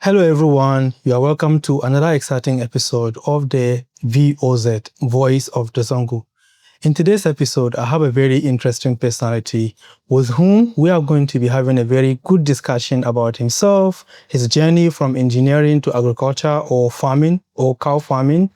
Hello everyone, you are welcome to another exciting episode of the VOZ, Voice of Zongo. In today's episode, I have a very interesting personality with whom we are going to be having a very good discussion about himself, his journey from engineering to agriculture or farming or cow farming.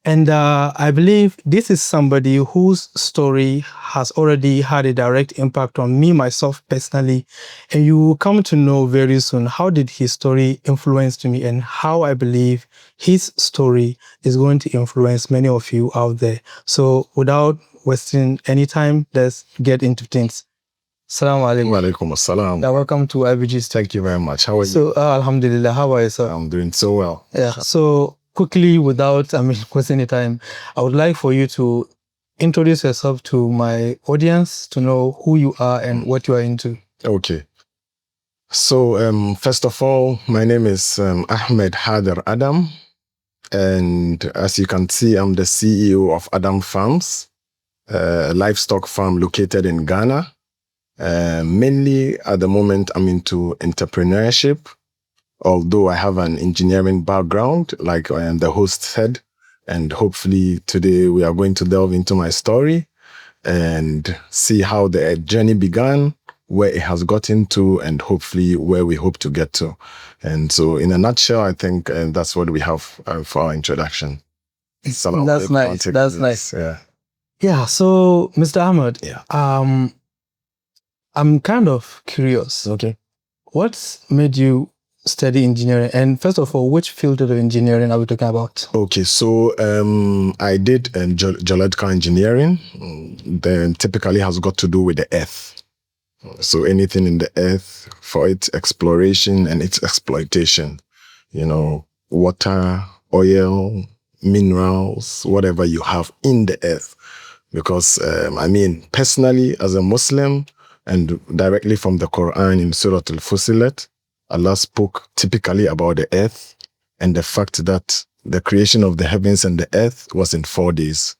And I believe this is somebody whose story has already had a direct impact on me, myself personally. And you will come to know very soon how did his story influence me and how I believe his story is going to influence many of you out there. So without wasting any time, let's get into things. Assalamu alaikum. Wa alaikum assalam. Welcome to IBG's. Thank you very much. How are you? So, Alhamdulillah, how are you, sir? I'm doing so well. Yeah. So quickly, without wasting any time, I would like for you to introduce yourself to my audience to know who you are and what you are into. Okay. So, first of all, my name is Ahmed Hadir Adam. And as you can see, I'm the CEO of Adam Farms, a livestock farm located in Ghana. Mainly at the moment, I'm into entrepreneurship, although I have an engineering background, like the host said. And hopefully today we are going to delve into my story and see how the journey began, where it has gotten to, and hopefully where we hope to get to. And so in a nutshell, I think that's what we have for our introduction. That's nice. That's nice. Yeah. Yeah. So, Mr. Ahmed, Yeah. I'm kind of curious. Okay. What made you study engineering? And first of all, which field of engineering are we talking about? Okay, so I did geological engineering. Then typically has got to do with the earth. So anything in the earth for its exploration and its exploitation. You know, water, oil, minerals, whatever you have in the earth. Because, personally, as a Muslim, and directly from the Quran in Surah Al-Fusilat, Allah spoke typically about the earth and the fact that the creation of the heavens and the earth was in 4 days.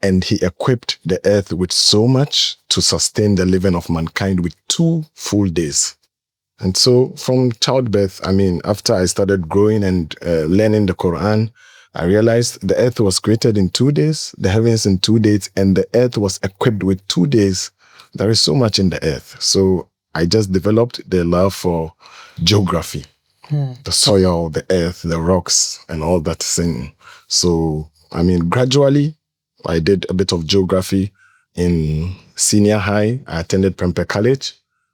And he equipped the earth with so much to sustain the living of mankind with 2 full days. And so from childbirth, after I started growing and learning the Quran, I realized the earth was created in 2 days, the heavens in 2 days, and the earth was equipped with 2 days. There is so much in the earth. So I just developed the love for geography, the soil, the earth, the rocks, and all that thing. So, gradually, I did a bit of geography in senior high. I attended Prempeh College,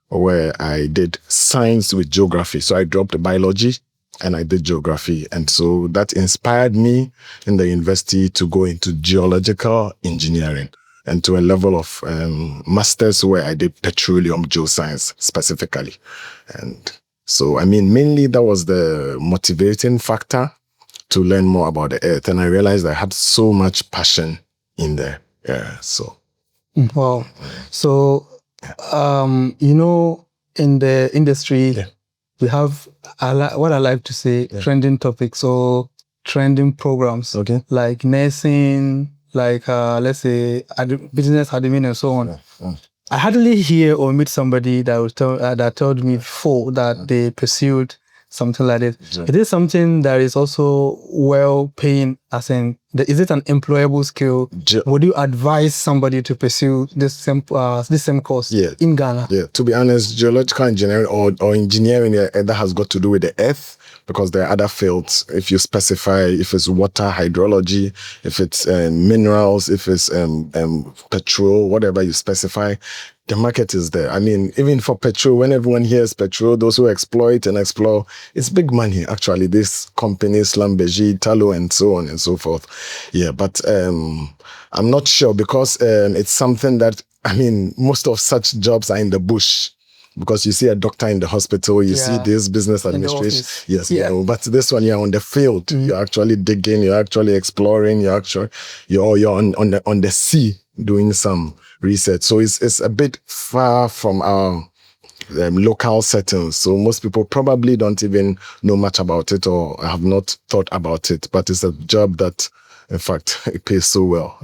where I did science with geography. So I dropped biology and I did geography. And so that inspired me in the university to go into geological engineering and to a level of master's where I did petroleum geoscience specifically. And so, mainly that was the motivating factor to learn more about the earth. And I realized I had so much passion in there. Yeah, so. Wow. So, in the industry, we have what I like to say, trending topics or trending programs. Okay. Like nursing, like let's say business admin and so on. I hardly hear or meet somebody that told me before that they pursued something like this. It is something that is also well paying, as in, is it an employable skill? Would you advise somebody to pursue this same course in Ghana? Yeah, to be honest, geological engineering or engineering that has got to do with the earth, because there are other fields. If you specify, if it's water, hydrology, if it's minerals, if it's petrol, whatever you specify, the market is there. Even for petrol, when everyone hears petrol, those who exploit and explore, it's big money, actually. These companies, Schlumberger, Tullow, and so on and so forth. Yeah, but I'm not sure, because it's something that, most of such jobs are in the bush. Because you see a doctor in the hospital, you see this business administration. Yes, but this one, you're on the field. You're actually digging, you're actually exploring, you're on the sea doing some research. So it's a bit far from our local settings. So most people probably don't even know much about it or have not thought about it. But it's a job that, in fact, it pays so well.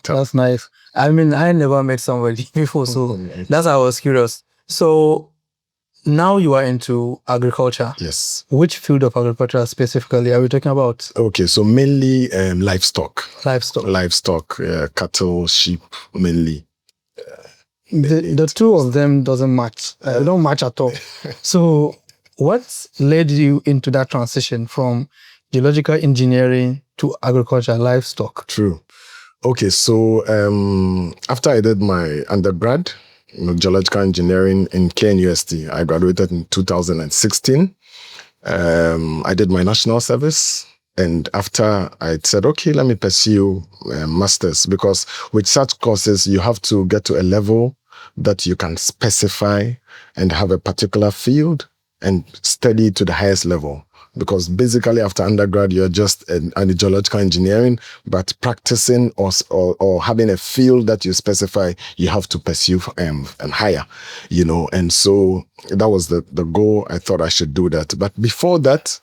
That's nice. I never met somebody before, so that's why I was curious. So now you are into agriculture. Yes. Which field of agriculture specifically are we talking about? Okay, so mainly livestock. Livestock. Cattle, sheep, mainly. The two of them doesn't match. They don't match at all. So what led you into that transition from geological engineering to agriculture, livestock? True. Okay, so after I did my undergrad, geological engineering in KNUST, I graduated in 2016. I did my national service. And after I said, okay, let me pursue masters, because with such courses, you have to get to a level that you can specify and have a particular field and study to the highest level. Because basically after undergrad, you're just in geological engineering, but practicing or having a field that you specify, you have to pursue and higher, And so that was the goal. I thought I should do that. But before that,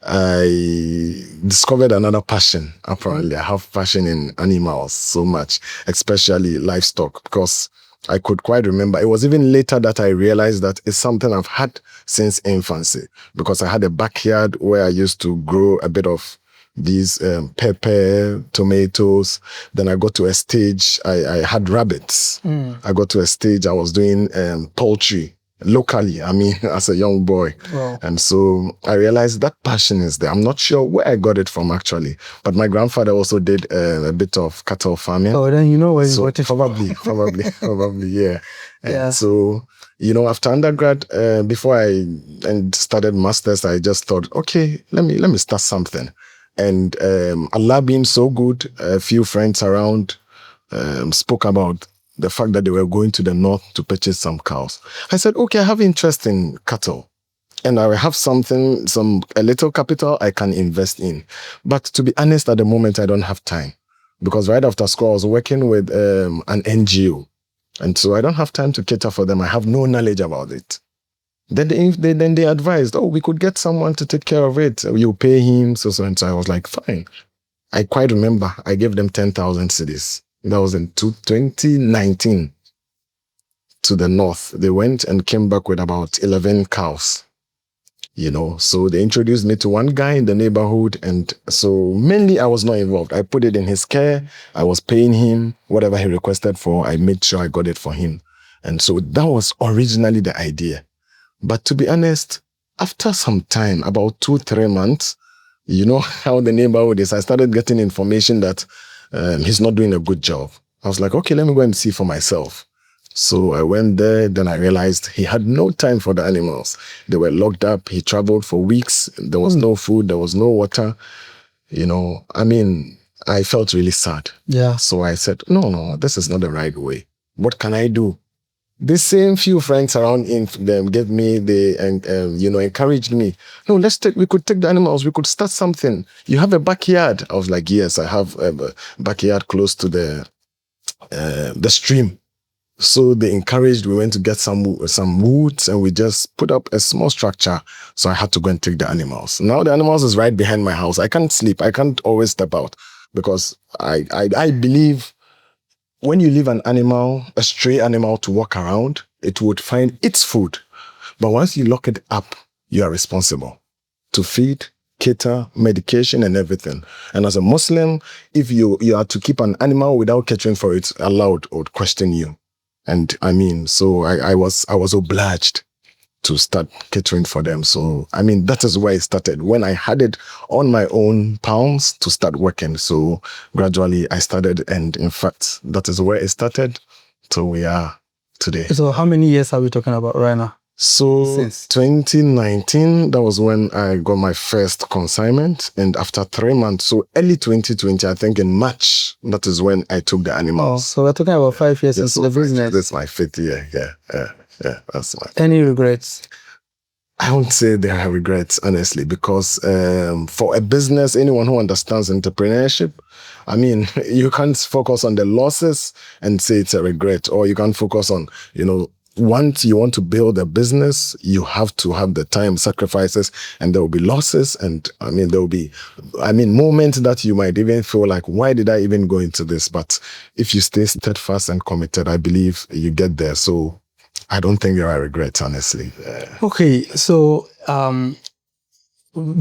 I discovered another passion. Apparently, I have passion in animals so much, especially livestock, because I could quite remember. It was even later that I realized that it's something I've had since infancy, because I had a backyard where I used to grow a bit of these pepper, tomatoes. Then I got to a stage, I had rabbits. I got to a stage I was doing poultry locally, as a young boy. Wow. And so I realized that passion is there. I'm not sure where I got it from, actually. But my grandfather also did a bit of cattle farming. Oh, then you know where you So got it. probably, yeah. Yeah. So, after undergrad, before I started masters, I just thought, okay, let me start something. And Allah being so good, a few friends around spoke about the fact that they were going to the north to purchase some cows. I said, okay, I have interest in cattle, and I have a little capital I can invest in. But to be honest, at the moment, I don't have time, because right after school, I was working with an NGO. And so I don't have time to cater for them. I have no knowledge about it. Then they advised, we could get someone to take care of it. You pay him, so. And so I was like, fine. I quite remember I gave them 10,000 cedis. That was in 2019 to the north. They went and came back with about 11 cows, So they introduced me to one guy in the neighborhood. And so mainly I was not involved. I put it in his care. I was paying him whatever he requested for. I made sure I got it for him. And so that was originally the idea. But to be honest, after some time, about 2-3 months, you know how the neighborhood is, I started getting information that he's not doing a good job. I was like, okay, let me go and see for myself. So I went there, then I realized he had no time for the animals. They were locked up. He traveled for weeks. There was no food. There was no water. I felt really sad. Yeah. So I said, no, this is not the right way. What can I do? The same few friends around them gave me encouraged me. No, we could take the animals. We could start something. You have a backyard. I was like, yes, I have a backyard close to the stream. So they encouraged, we went to get some woods, and we just put up a small structure. So I had to go and take the animals. Now the animals is right behind my house. I can't sleep. I can't always step out, because I believe when you leave a stray animal to walk around, it would find its food. But once you lock it up, you are responsible to feed, cater, medication, and everything. And as a Muslim, if you are to keep an animal without catering for it, Allah would question you. And so I was obliged to start catering for them. So, that is where it started. When I had it on my own pounds to start working. So gradually I started, and in fact, that is where it started till we are today. So how many years are we talking about right now? So since 2019, that was when I got my first consignment. And after 3 months, so early 2020, I think in March, that is when I took the animals. Oh, so we're talking about 5 years into the business. This is my 5th year, yeah, that's my... Any regrets? I won't say there are regrets, honestly, because for a business, anyone who understands entrepreneurship, you can't focus on the losses and say it's a regret, or you can't focus on, once you want to build a business, you have to have the time sacrifices, and there will be losses, and there will be, moments that you might even feel like, why did I even go into this? But if you stay steadfast and committed, I believe you get there. So I don't think there are regrets, honestly. Okay, so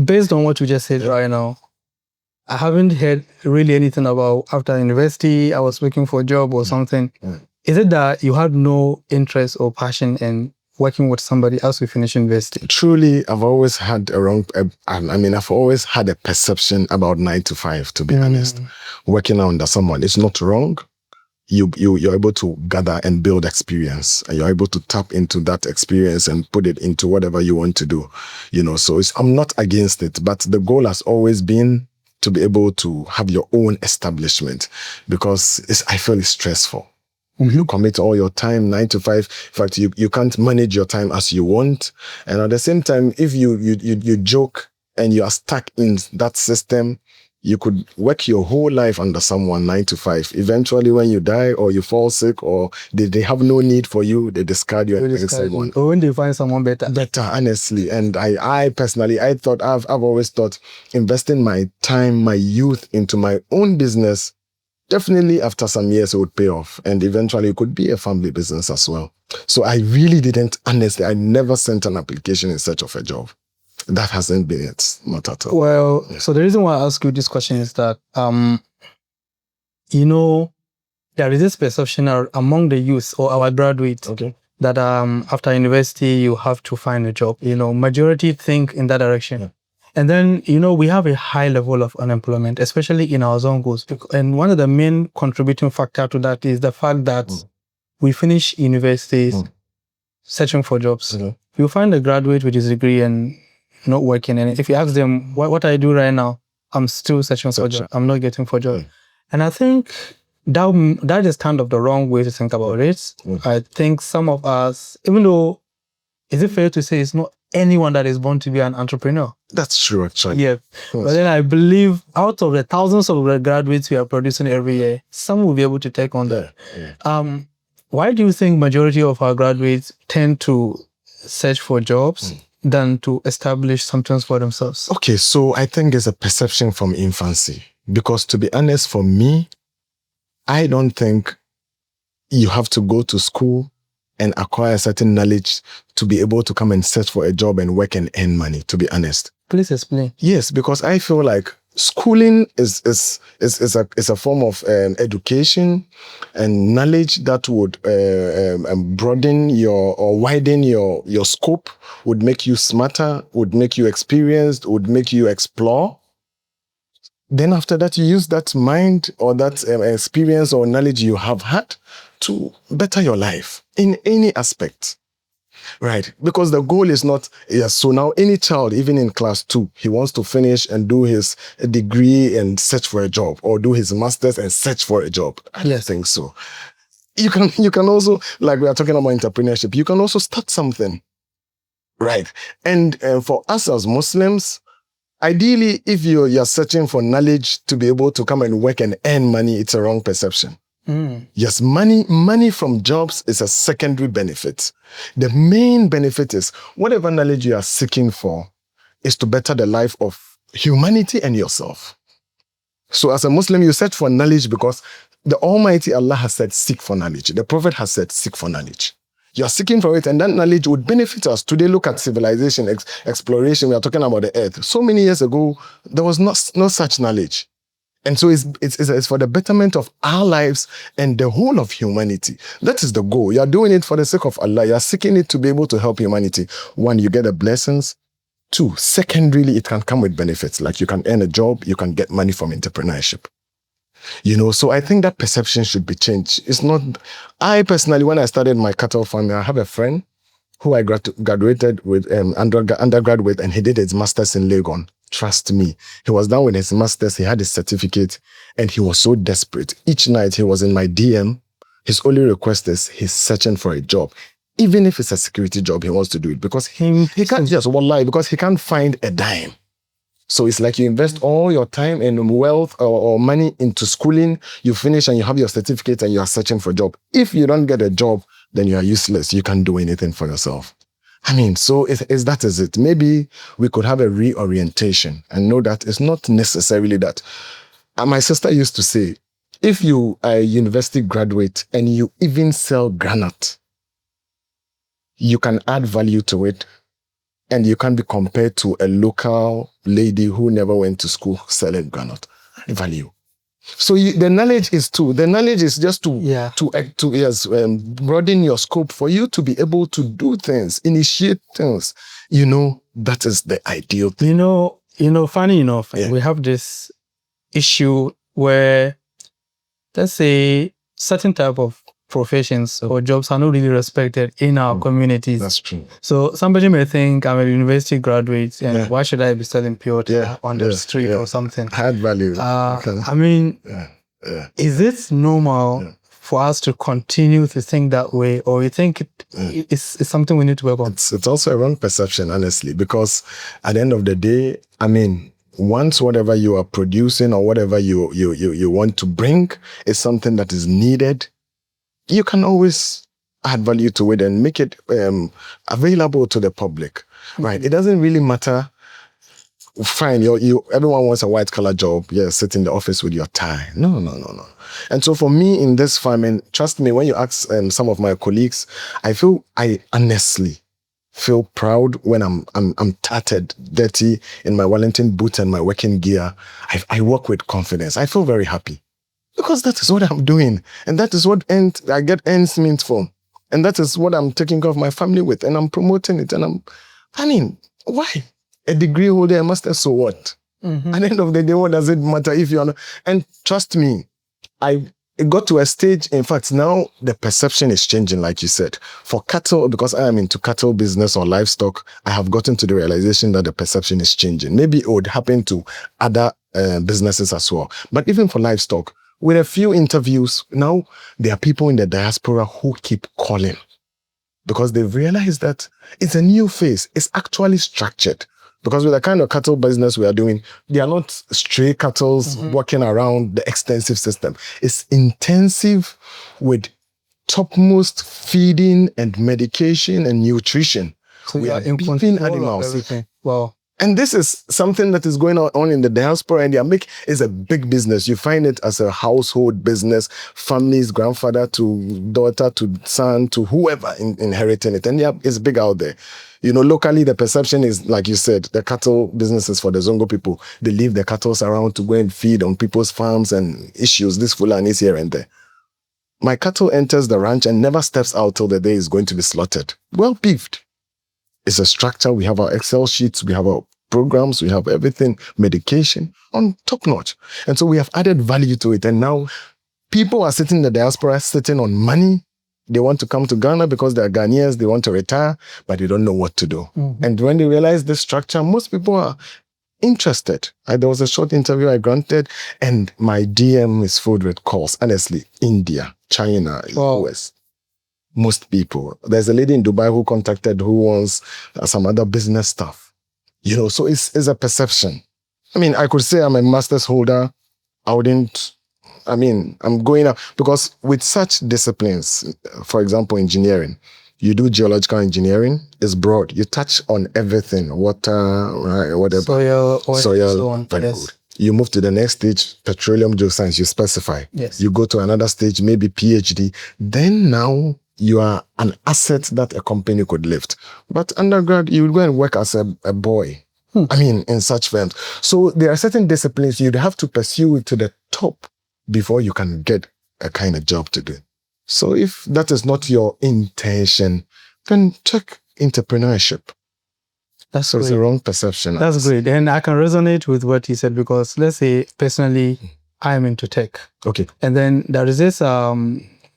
based on what you just said right now, I haven't heard really anything about after university, I was looking for a job or something. Is it that you had no interest or passion in working with somebody else who finished university? Truly, I've always had I've always had a perception about 9 to 5, to be honest. Working under someone, it's not wrong. You're able to gather and build experience, and you're able to tap into that experience and put it into whatever you want to do. So I'm not against it, but the goal has always been to be able to have your own establishment, because I feel it's stressful. You commit all your time 9 to 5. In fact, you can't manage your time as you want. And at the same time, if you joke and you are stuck in that system, you could work your whole life under someone 9 to 5. Eventually, when you die or you fall sick or they have no need for you, they discard you and inside one. Or when they find someone better. Better, honestly. And I personally, I've always thought investing my time, my youth into my own business, definitely after some years it would pay off. And eventually it could be a family business as well. So I really didn't, honestly, I never sent an application in search of a job. That hasn't been it, not at all. Well, so the reason why I ask you this question is that, there is this perception among the youth or our graduates that after university, you have to find a job. Majority think in that direction. Yeah. And then, we have a high level of unemployment, especially in our Zongos. And one of the main contributing factor to that is the fact that we finish universities searching for jobs. You find a graduate with his degree and not working. And if you ask them, what I do right now, I'm still searching for a job. I'm not getting for a job. And I think that is kind of the wrong way to think about it. I think some of us, even though, is it fair to say it's not anyone that is born to be an entrepreneur? That's true, actually. Yeah. But then I believe out of the thousands of graduates we are producing every year, some will be able to take on that. Why do you think majority of our graduates tend to search for jobs than to establish something for themselves? Okay, so I think it's a perception from infancy. Because to be honest, for me, I don't think you have to go to school and acquire certain knowledge to be able to come and search for a job and work and earn money, to be honest. Please explain. Yes, because I feel like schooling is a form of education and knowledge that would broaden or widen your scope, would make you smarter, would make you experienced, would make you explore. Then after that, you use that mind or that experience or knowledge you have had to better your life in any aspect. Right, because the goal is not, so now any child, even in class 2, he wants to finish and do his degree and search for a job, or do his master's and search for a job. I don't think so. You can also, like we are talking about entrepreneurship, you can also start something. Right, and for us as Muslims, ideally, if you're searching for knowledge to be able to come and work and earn money, it's a wrong perception. Yes, money from jobs is a secondary benefit. The main benefit is whatever knowledge you are seeking for is to better the life of humanity and yourself. So as a Muslim, you search for knowledge because the Almighty Allah has said, seek for knowledge. The Prophet has said, seek for knowledge. You are seeking for it, and that knowledge would benefit us. Today, look at civilization, exploration. We are talking about the earth. So many years ago, there was no such knowledge. And so it's for the betterment of our lives and the whole of humanity. That is the goal. You are doing it for the sake of Allah. You are seeking it to be able to help humanity. One, you get the blessings. Two, secondarily, it can come with benefits. Like you can earn a job, you can get money from entrepreneurship. So I think that perception should be changed. It's not, I personally, when I started my cattle farming, I have a friend who I graduated with undergrad with, and he did his master's in Legon. Trust me. He was done with his master's, he had his certificate, and he was so desperate. Each night he was in my DM. His only request is he's searching for a job. Even if it's a security job, he wants to do it because he can't just wallahi, because he can't find a dime. So it's like you invest all your time and wealth or money into schooling, you finish and you have your certificate and you are searching for a job. If you don't get a job, then you are useless. You can't do anything for yourself. So that is it. Maybe we could have a reorientation and know that it's not necessarily that. My sister used to say, if you are a university graduate and you even sell granite, you can add value to it, and you can be compared to a local lady who never went to school selling granite. Value. So the knowledge is too. The knowledge is just to broaden your scope for you to be able to do things, initiate things. That is the ideal thing. Funny enough, we have this issue where, let's say, certain type of professions or jobs are not really respected in our communities. That's true. So somebody may think I'm a university graduate and why should I be selling pure on the street or something? High value. Is it normal for us to continue to think that way, or you think it's something we need to work on? It's also a wrong perception, honestly, because at the end of the day, once whatever you are producing or whatever you want to bring is something that is needed, you can always add value to it and make it available to the public, right? It doesn't really matter. Fine, everyone wants a white collar job. Sit in the office with your tie. No. And so for me in this farm, and trust me, when you ask some of my colleagues, I honestly feel proud when I'm tattered, dirty in my Wellington boots and my working gear. I work with confidence. I feel very happy. Because that is what I'm doing. And that is what I get ends meet for. And that is what I'm taking care of my family with. And I'm promoting it. And why? A degree holder, a master, so what? Mm-hmm. At the end of the day, what does it matter if you're not? And trust me, it got to a stage, in fact, now the perception is changing, like you said. For cattle, because I am into cattle business or livestock, I have gotten to the realization that the perception is changing. Maybe it would happen to other businesses as well. But even for livestock, with a few interviews, now there are people in the diaspora who keep calling because they've realized that it's a new phase. It's actually structured. Because with the kind of cattle business we are doing, they are not stray cattle walking around the extensive system. It's intensive with topmost feeding and medication and nutrition. So we are beefing animals. Wow. And this is something that is going on in the diaspora, and it's a big business. You find it as a household business, families, grandfather to daughter to son to whoever inheriting it. And it's big out there. Locally, the perception is, like you said, the cattle businesses for the Zongo people, they leave the cattle around to go and feed on people's farms and issues, this Fulanis here and there. My cattle enters the ranch and never steps out till the day it's going to be slaughtered. Well beefed. It's a structure. We have our Excel sheets. We have our programs. We have everything, medication on top notch. And so we have added value to it. And now people are sitting in the diaspora, sitting on money. They want to come to Ghana because they're Ghanaians. They want to retire, but they don't know what to do. Mm-hmm. And when they realize this structure, most people are interested. There was a short interview I granted, and my DM is filled with calls. Honestly, India, China, US. Most people. There's a lady in Dubai who contacted who wants some other business stuff. So it's a perception. I could say I'm a master's holder. I'm going up because with such disciplines, for example, engineering, you do geological engineering, it's broad. You touch on everything, water, right, whatever. Soil, so on. Very good. You move to the next stage, petroleum geoscience, you specify. Yes. You go to another stage, maybe PhD. Then now you are an asset that a company could lift. But undergrad, you would go and work as a boy. In such firms. So there are certain disciplines you'd have to pursue to the top before you can get a kind of job to do. So if that is not your intention, then check entrepreneurship. That's It's a wrong perception. That's great. And I can resonate with what he said because let's say personally, I am into tech. Okay. And then there is this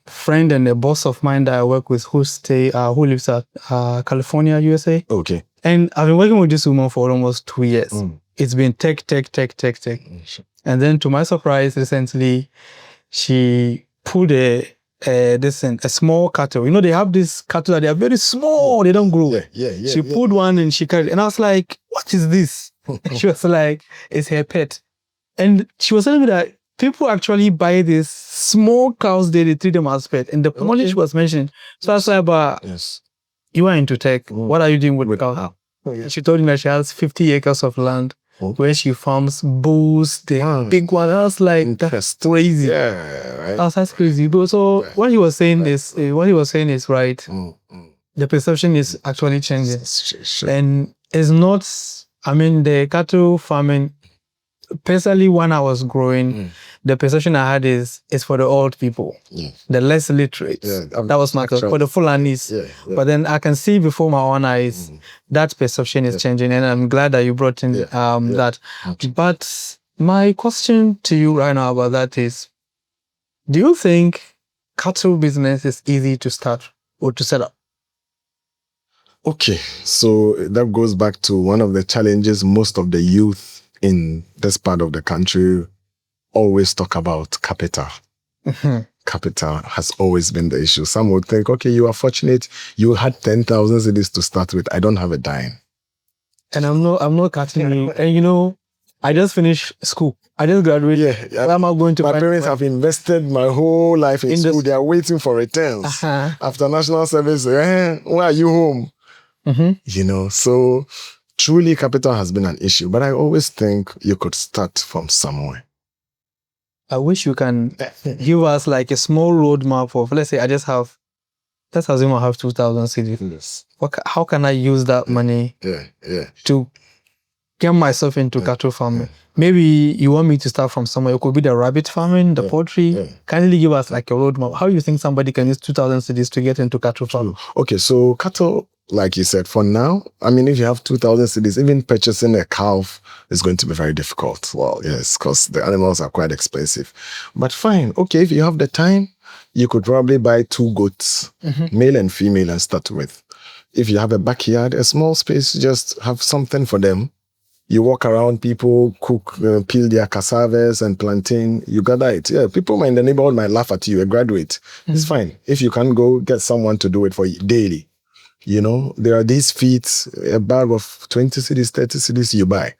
friend and a boss of mine that I work with who lives at California, USA. Okay. And I've been working with this woman for almost 2 years. It's been tech. And then to my surprise, recently, she pulled a small cattle. They have this cattle that they are very small. They don't grow. She pulled one and she carried it. And I was like, what is this? She was like, it's her pet. And she was telling me that people actually buy these small cows, they treat them as pet. And the technology she was mentioning. So I was like, yes. You are into tech. What are you doing with cows? She told me that she has 50 acres of land where she farms bulls, the big one. I was like, that's crazy. Yeah, right. That's crazy. So what he was saying is right. The perception is actually changing. Sure. And it's not, I mean, the cattle farming, personally, when I was growing, the perception I had is for the old people, the less literate. That was my thought, for the Fulanis. But then I can see before my own eyes that perception is changing, and I'm glad that you brought in that. But my question to you right now about that is, do you think cattle business is easy to start or to set up? Okay, so that goes back to one of the challenges most of the youth in this part of the country always talk about: capital. Capital has always been the issue. Some would think, okay, you are fortunate, you had 10,000 cedis to start with. I don't have a dime. And I'm not cutting you. And you know, I just finished school. I just graduated. Yeah, Where am I going to? My parents have invested my whole life in school. They are waiting for returns. After national service, why are you home? You know, so truly capital has been an issue. But I always think you could start from somewhere. I wish you can give us like a small roadmap of, let's say let's assume I have 2,000 cedis. Yes. How can I use that money to get myself into cattle farming? Maybe you want me to start from somewhere. It could be the rabbit farming, the poultry. Kindly give us like a roadmap. How you think somebody can use 2,000 cedis to get into cattle farming? Okay, so cattle, like you said, for now, I mean, if you have 2,000 cedis, even purchasing a calf is going to be very difficult. Well, yes, because the animals are quite expensive. But fine, okay, if you have the time, you could probably buy 2 goats, male and female, and start with. If you have a backyard, a small space, just have something for them. You walk around, people cook, peel their cassavas and plantain, you gather it. Yeah, people in the neighborhood might laugh at you, a graduate. It's fine. If you can go get someone to do it for you daily. You know, there are these feeds, a bag of 20 cedis, 30 cedis you buy.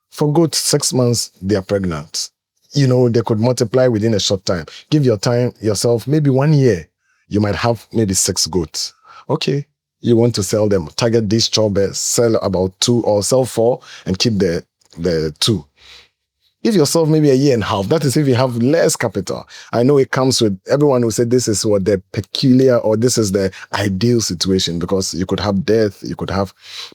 For good 6 months, they are pregnant. You know, they could multiply within a short time. Give yourself maybe 1 year. You might have maybe 6 goats. Okay, you want to sell them. Target these chobers, sell about 2 or sell 4 and keep the 2. Give yourself maybe a year and a half. That is if you have less capital. I know it comes with everyone who said this is what the peculiar or this is the ideal situation, because you could have death,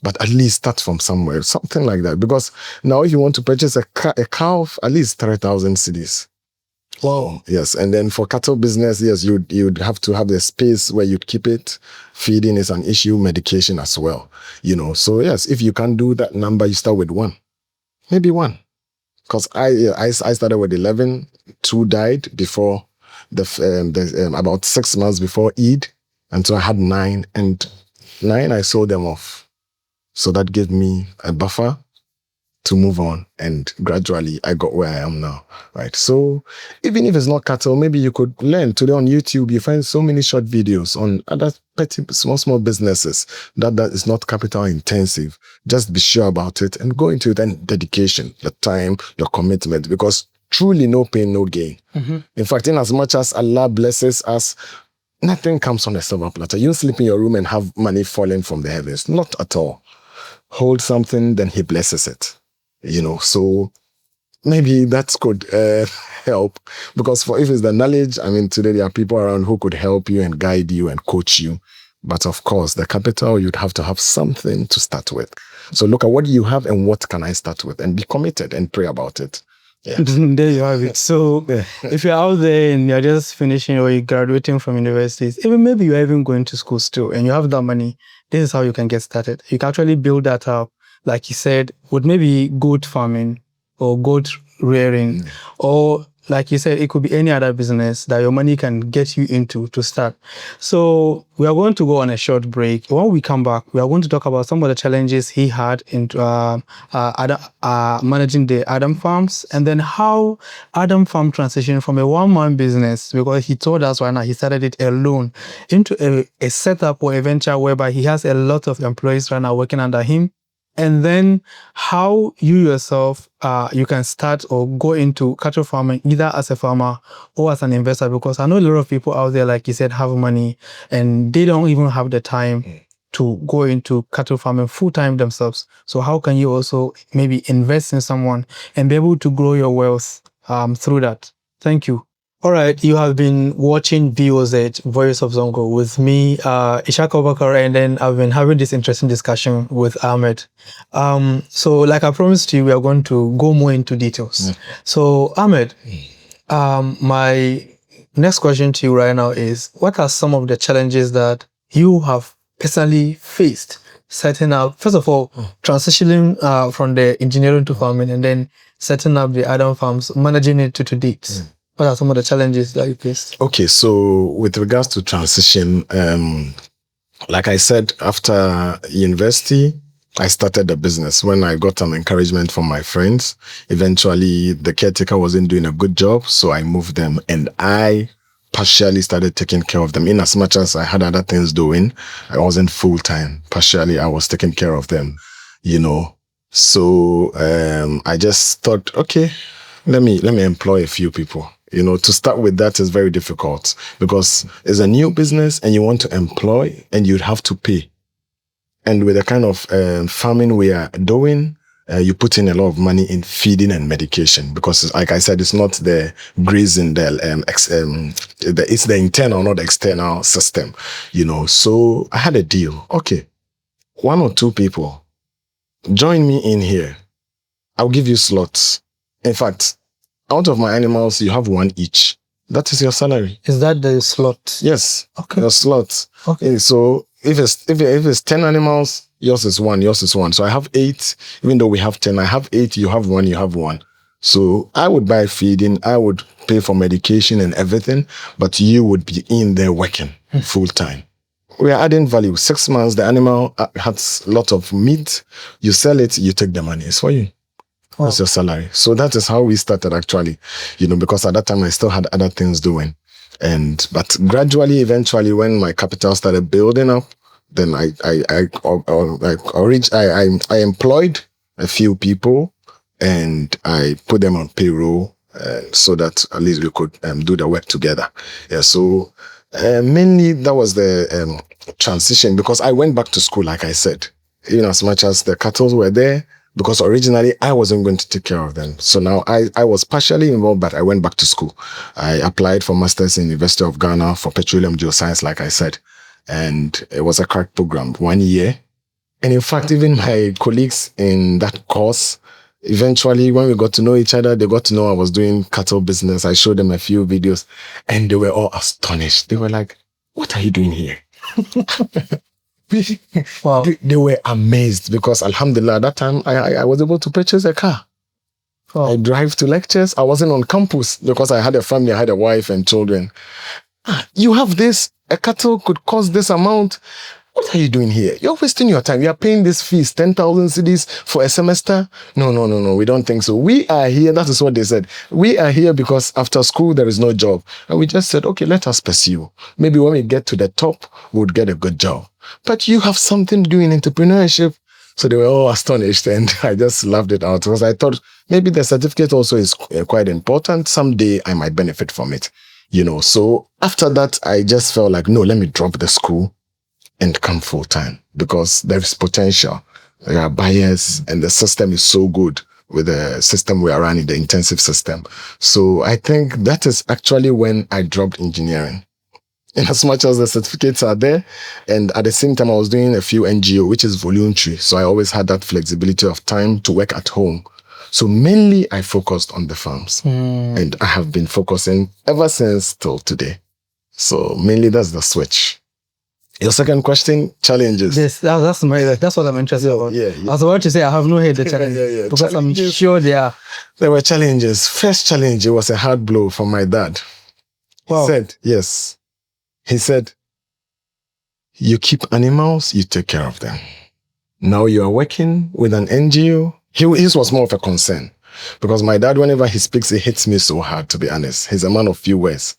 but at least start from somewhere, something like that. Because now if you want to purchase a calf, at least 3,000 cedis. Wow. Yes, and then for cattle business, yes, you'd have to have the space where you'd keep it. Feeding is an issue, medication as well. You know, so yes, if you can do that number, you start with 1, maybe 1. Because I started with 11, 2 died before about 6 months before Eid, and so I had 9, and 9 I sold them off. So that gave me a buffer to move on, and gradually I got where I am now, right? So even if it's not cattle, maybe you could learn. Today on YouTube, you find so many short videos on other petty, small businesses that is not capital intensive. Just be sure about it and go into it, and dedication, the time, your commitment, because truly no pain, no gain. In fact, in as much as Allah blesses us, nothing comes on a silver platter. You sleep in your room and have money falling from the heavens. Not at all. Hold something, then He blesses it. You know, so maybe that could help, because if it's the knowledge, I mean, today there are people around who could help you and guide you and coach you. But of course, the capital, you'd have to have something to start with. So look at what you have and what can I start with, and be committed and pray about it. Yeah. There you have it. So if you're out there and you're just finishing or you're graduating from universities, even maybe you're even going to school still and you have that money, this is how you can get started. You can actually build that up, like you said, with maybe goat farming or goat rearing, or like you said, it could be any other business that your money can get you into to start. So we are going to go on a short break. When we come back, we are going to talk about some of the challenges he had in managing the Adam farms, and then how Adam farm transitioned from a one-man business, because he told us right now he started it alone, into a setup or a venture whereby he has a lot of employees right now working under him. And then how you yourself, you can start or go into cattle farming either as a farmer or as an investor, because I know a lot of people out there, like you said, have money and they don't even have the time to go into cattle farming full-time themselves. So how can you also maybe invest in someone and be able to grow your wealth through that? Thank you. All right, you have been watching VOZ, Voice of Zongo, with me, Ishak Obakar, and then I've been having this interesting discussion with Ahmed. So, like I promised you, we are going to go more into details. So, Ahmed, my next question to you right now is, what are some of the challenges that you have personally faced setting up, first of all, transitioning from the engineering to farming, and then setting up the Adam Farms, managing it to date? What are some of the challenges that you faced? Okay, so with regards to transition, like I said, after university, I started a business. When I got some encouragement from my friends, eventually the caretaker wasn't doing a good job, so I moved them, and I partially started taking care of them. In as much as I had other things doing, I wasn't full time. Partially, I was taking care of them, you know. So I just thought, okay, let me employ a few people. You know, to start with, that is very difficult because it's a new business and you want to employ and you'd have to pay. And with the kind of farming we are doing, you put in a lot of money in feeding and medication because, like I said, it's not the grazing, it's the internal, not the external system, you know. So I had a deal. Okay, 1 or 2 people, join me in here. I'll give you slots. In fact, out of my animals, you have 1 each. That is your salary. Is that the slot? Yes. Okay. Your slot. Okay. So if it's 10 animals, yours is 1. So I have 8. Even though we have 10, I have 8. You have 1. You have 1. So I would buy feeding. I would pay for medication and everything, but you would be in there working full time. We are adding value. 6 months, the animal has a lot of meat. You sell it, you take the money. It's for you. Wow. That's your salary. So that is how we started actually, you know, because at that time I still had other things doing. But gradually, eventually, when my capital started building up, then I employed a few people and I put them on payroll so that at least we could do the work together. Yeah. So mainly that was the transition because I went back to school, like I said, even as much as the cattle were there. Because originally I wasn't going to take care of them. So now I was partially involved, but I went back to school. I applied for Masters in University of Ghana for Petroleum Geoscience, like I said. And it was a crack program, 1 year. And in fact, even my colleagues in that course, eventually when we got to know each other, they got to know I was doing cattle business. I showed them a few videos and they were all astonished. They were like, what are you doing here? Wow. They were amazed because alhamdulillah, at that time I was able to purchase a car. Wow. I drive to lectures. I wasn't on campus because I had a family, I had a wife and children. You have this, a cattle could cost this amount. What are you doing here? You're wasting your time. You are paying this fees, 10,000 cedis for a semester. No. We don't think so. We are here. That is what they said. We are here because after school, there is no job. And we just said, okay, let us pursue. Maybe when we get to the top, we'll get a good job. But you have something doing entrepreneurship. So they were all astonished and I just laughed it out because I thought maybe the certificate also is quite important. Someday I might benefit from it, you know. So after that, I just felt like, no, let me drop the school and come full time because there is potential. There are buyers and the system is so good with the system we are running, the intensive system. So I think that is actually when I dropped engineering. In as much as the certificates are there, and at the same time I was doing a few NGO, which is voluntary. So I always had that flexibility of time to work at home. So mainly I focused on the farms and I have been focusing ever since till today. So mainly that's the switch. Your second question, challenges. Yes, that's what I'm interested about. Yeah. I was about to say I have no heard the challenges because challenges. I'm sure there were challenges. First challenge, it was a hard blow from my dad. Wow. He said, yes. He said, you keep animals, you take care of them. Now you are working with an NGO. His was more of a concern because my dad, whenever he speaks, it hits me so hard, to be honest. He's a man of few words.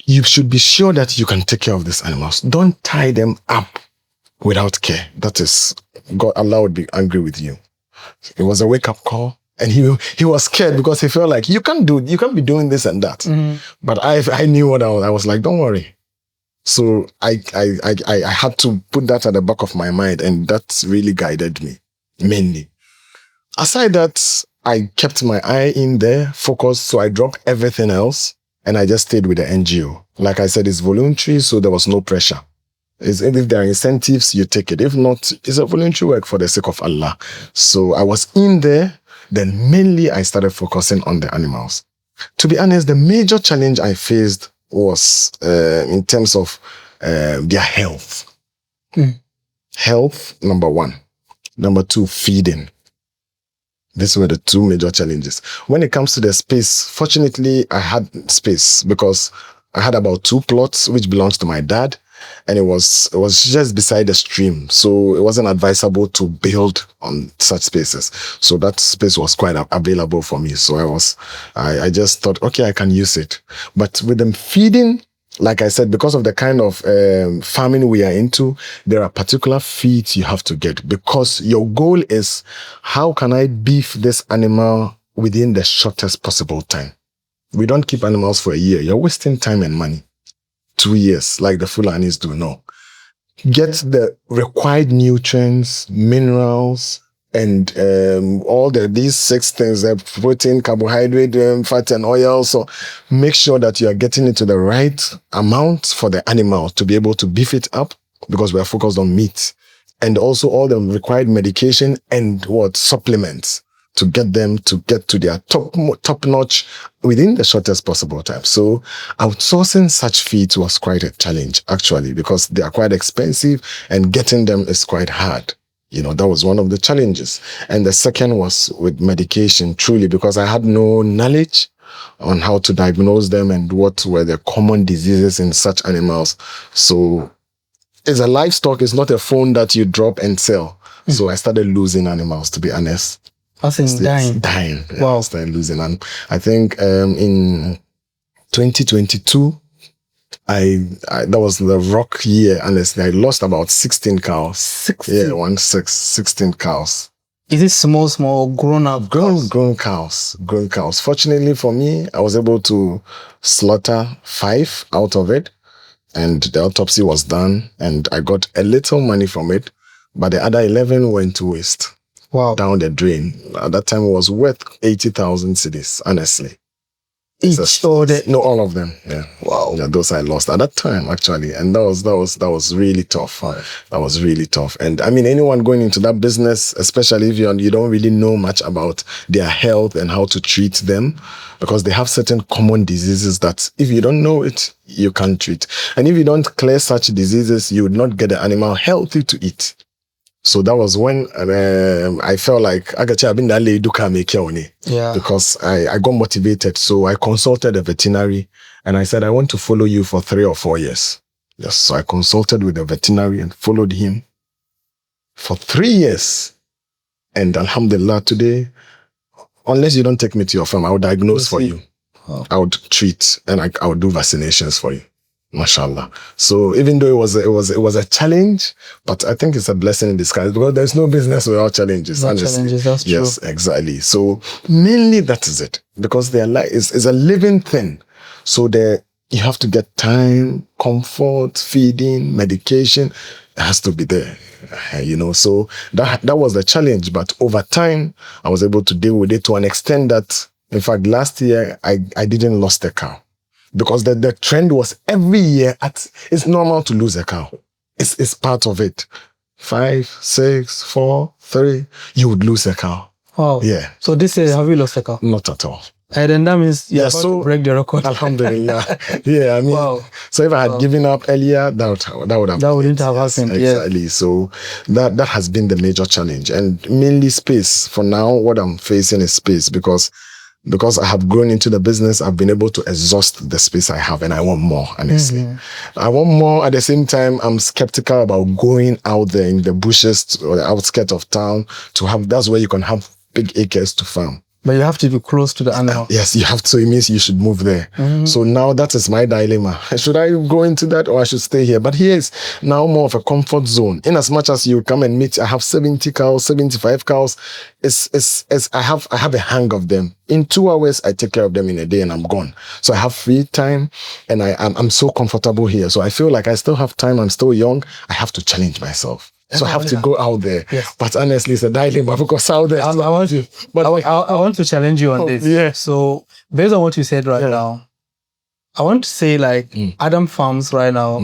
You should be sure that you can take care of these animals. Don't tie them up without care. That is, God, Allah would be angry with you. It was a wake-up call. And he was scared because he felt like, you can't be doing this and that. Mm-hmm. But I knew what I was like, don't worry. So I had to put that at the back of my mind, and that really guided me, mainly. Aside that, I kept my eye in there, focused, so I dropped everything else. and I just stayed with the NGO. Like I said, it's voluntary, so there was no pressure. If there are incentives, you take it. If not, it's a voluntary work for the sake of Allah. So I was in there, then mainly I started focusing on the animals. To be honest, the major challenge I faced was in terms of their health. Health, number one. Number two, feeding. These were the two major challenges. When it comes to the space, fortunately, I had space because I had about 2 plots which belongs to my dad, and it was just beside the stream, so it wasn't advisable to build on such spaces. So that space was quite available for me. So I just thought, okay, I can use it. But with them feeding, like I said, because of the kind of farming we are into, there are particular feeds you have to get, because your goal is, how can I beef this animal within the shortest possible time? We don't keep animals for a year. You're wasting time and money. 2 years, like the Fulanis do. No. Get the required nutrients, minerals, and all these 6 things, protein, carbohydrate, fat, and oil. So make sure that you are getting it to the right amount for the animal to be able to beef it up, because we are focused on meat. And also all the required medication and supplements to get them to get to their top notch within the shortest possible time. So outsourcing such feeds was quite a challenge, actually, because they are quite expensive and getting them is quite hard. That was one of the challenges. And the second was with medication, truly, because I had no knowledge on how to diagnose them and what were the common diseases in such animals. So it's a livestock, it's not a phone that you drop and sell. So I started losing animals, to be honest. As in dying? Dying. Yeah, wow. I started losing. And I think in 2022, that was the rock year, honestly. I lost about 16 cows. 16? 16 cows. Is it small, grown up cows? Grown cows. Fortunately for me, I was able to slaughter 5 out of it, and the autopsy was done, and I got a little money from it, but the other 11 went to waste. Wow. Down the drain. At that time, it was worth 80,000 cedis, honestly. Each or no, all of them. Yeah. Wow. Yeah, those I lost at that time, actually, and that was really tough. That was really tough. And I mean, anyone going into that business, especially if you don't really know much about their health and how to treat them, because they have certain common diseases that if you don't know it, you can't treat. And if you don't clear such diseases, you would not get the animal healthy to eat. So that was when I felt like because I got motivated. So I consulted a veterinary and I said, I want to follow you for 3 or 4 years. Yes. So I consulted with the veterinary and followed him for 3 years. And alhamdulillah, today, unless you don't take me to your farm, I will diagnose for you. Oh. I would treat and I would do vaccinations for you. Mashallah. So even though it was a challenge, but I think it's a blessing in disguise, because there's no business without challenges. Challenges, that's true. Yes, exactly. So mainly that is it, because their life is a living thing. So you have to get time, comfort, feeding, medication. It has to be there. So that was the challenge. But over time, I was able to deal with it to an extent that, in fact, last year I didn't lose a cow. Because the trend was every year, it's normal to lose a cow. It's part of it. 5, 6, 4, 3, you would lose a cow. Wow. Yeah. So this year, have you lost a cow? Not at all. And then that means you're about to break the record. Alhamdulillah. Yeah, I mean, wow. So if I had given up earlier, that wouldn't have happened. Exactly. Yeah. So that has been the major challenge, and mainly space. For now, what I'm facing is space, because I have grown into the business, I've been able to exhaust the space I have, and I want more, honestly. Mm-hmm. I want more. At the same time, I'm skeptical about going out there in the bushes or the outskirts of town that's where you can have big acres to farm. But you have to be close to the animal. Yes, you have to. It means you should move there. Mm-hmm. So now that is my dilemma. Should I go into that or I should stay here? But here is now more of a comfort zone. In as much as you come and meet, I have 70 cows, 75 cows. I have a hang of them. In 2 hours, I take care of them in a day and I'm gone. So I have free time and I'm so comfortable here. So I feel like I still have time. I'm still young. I have to challenge myself. So I have to go out there. Yes. But honestly, it's a dilemma because out there. I want to challenge you on this. Yeah. So based on what you said right now, I want to say like Adam Farms right now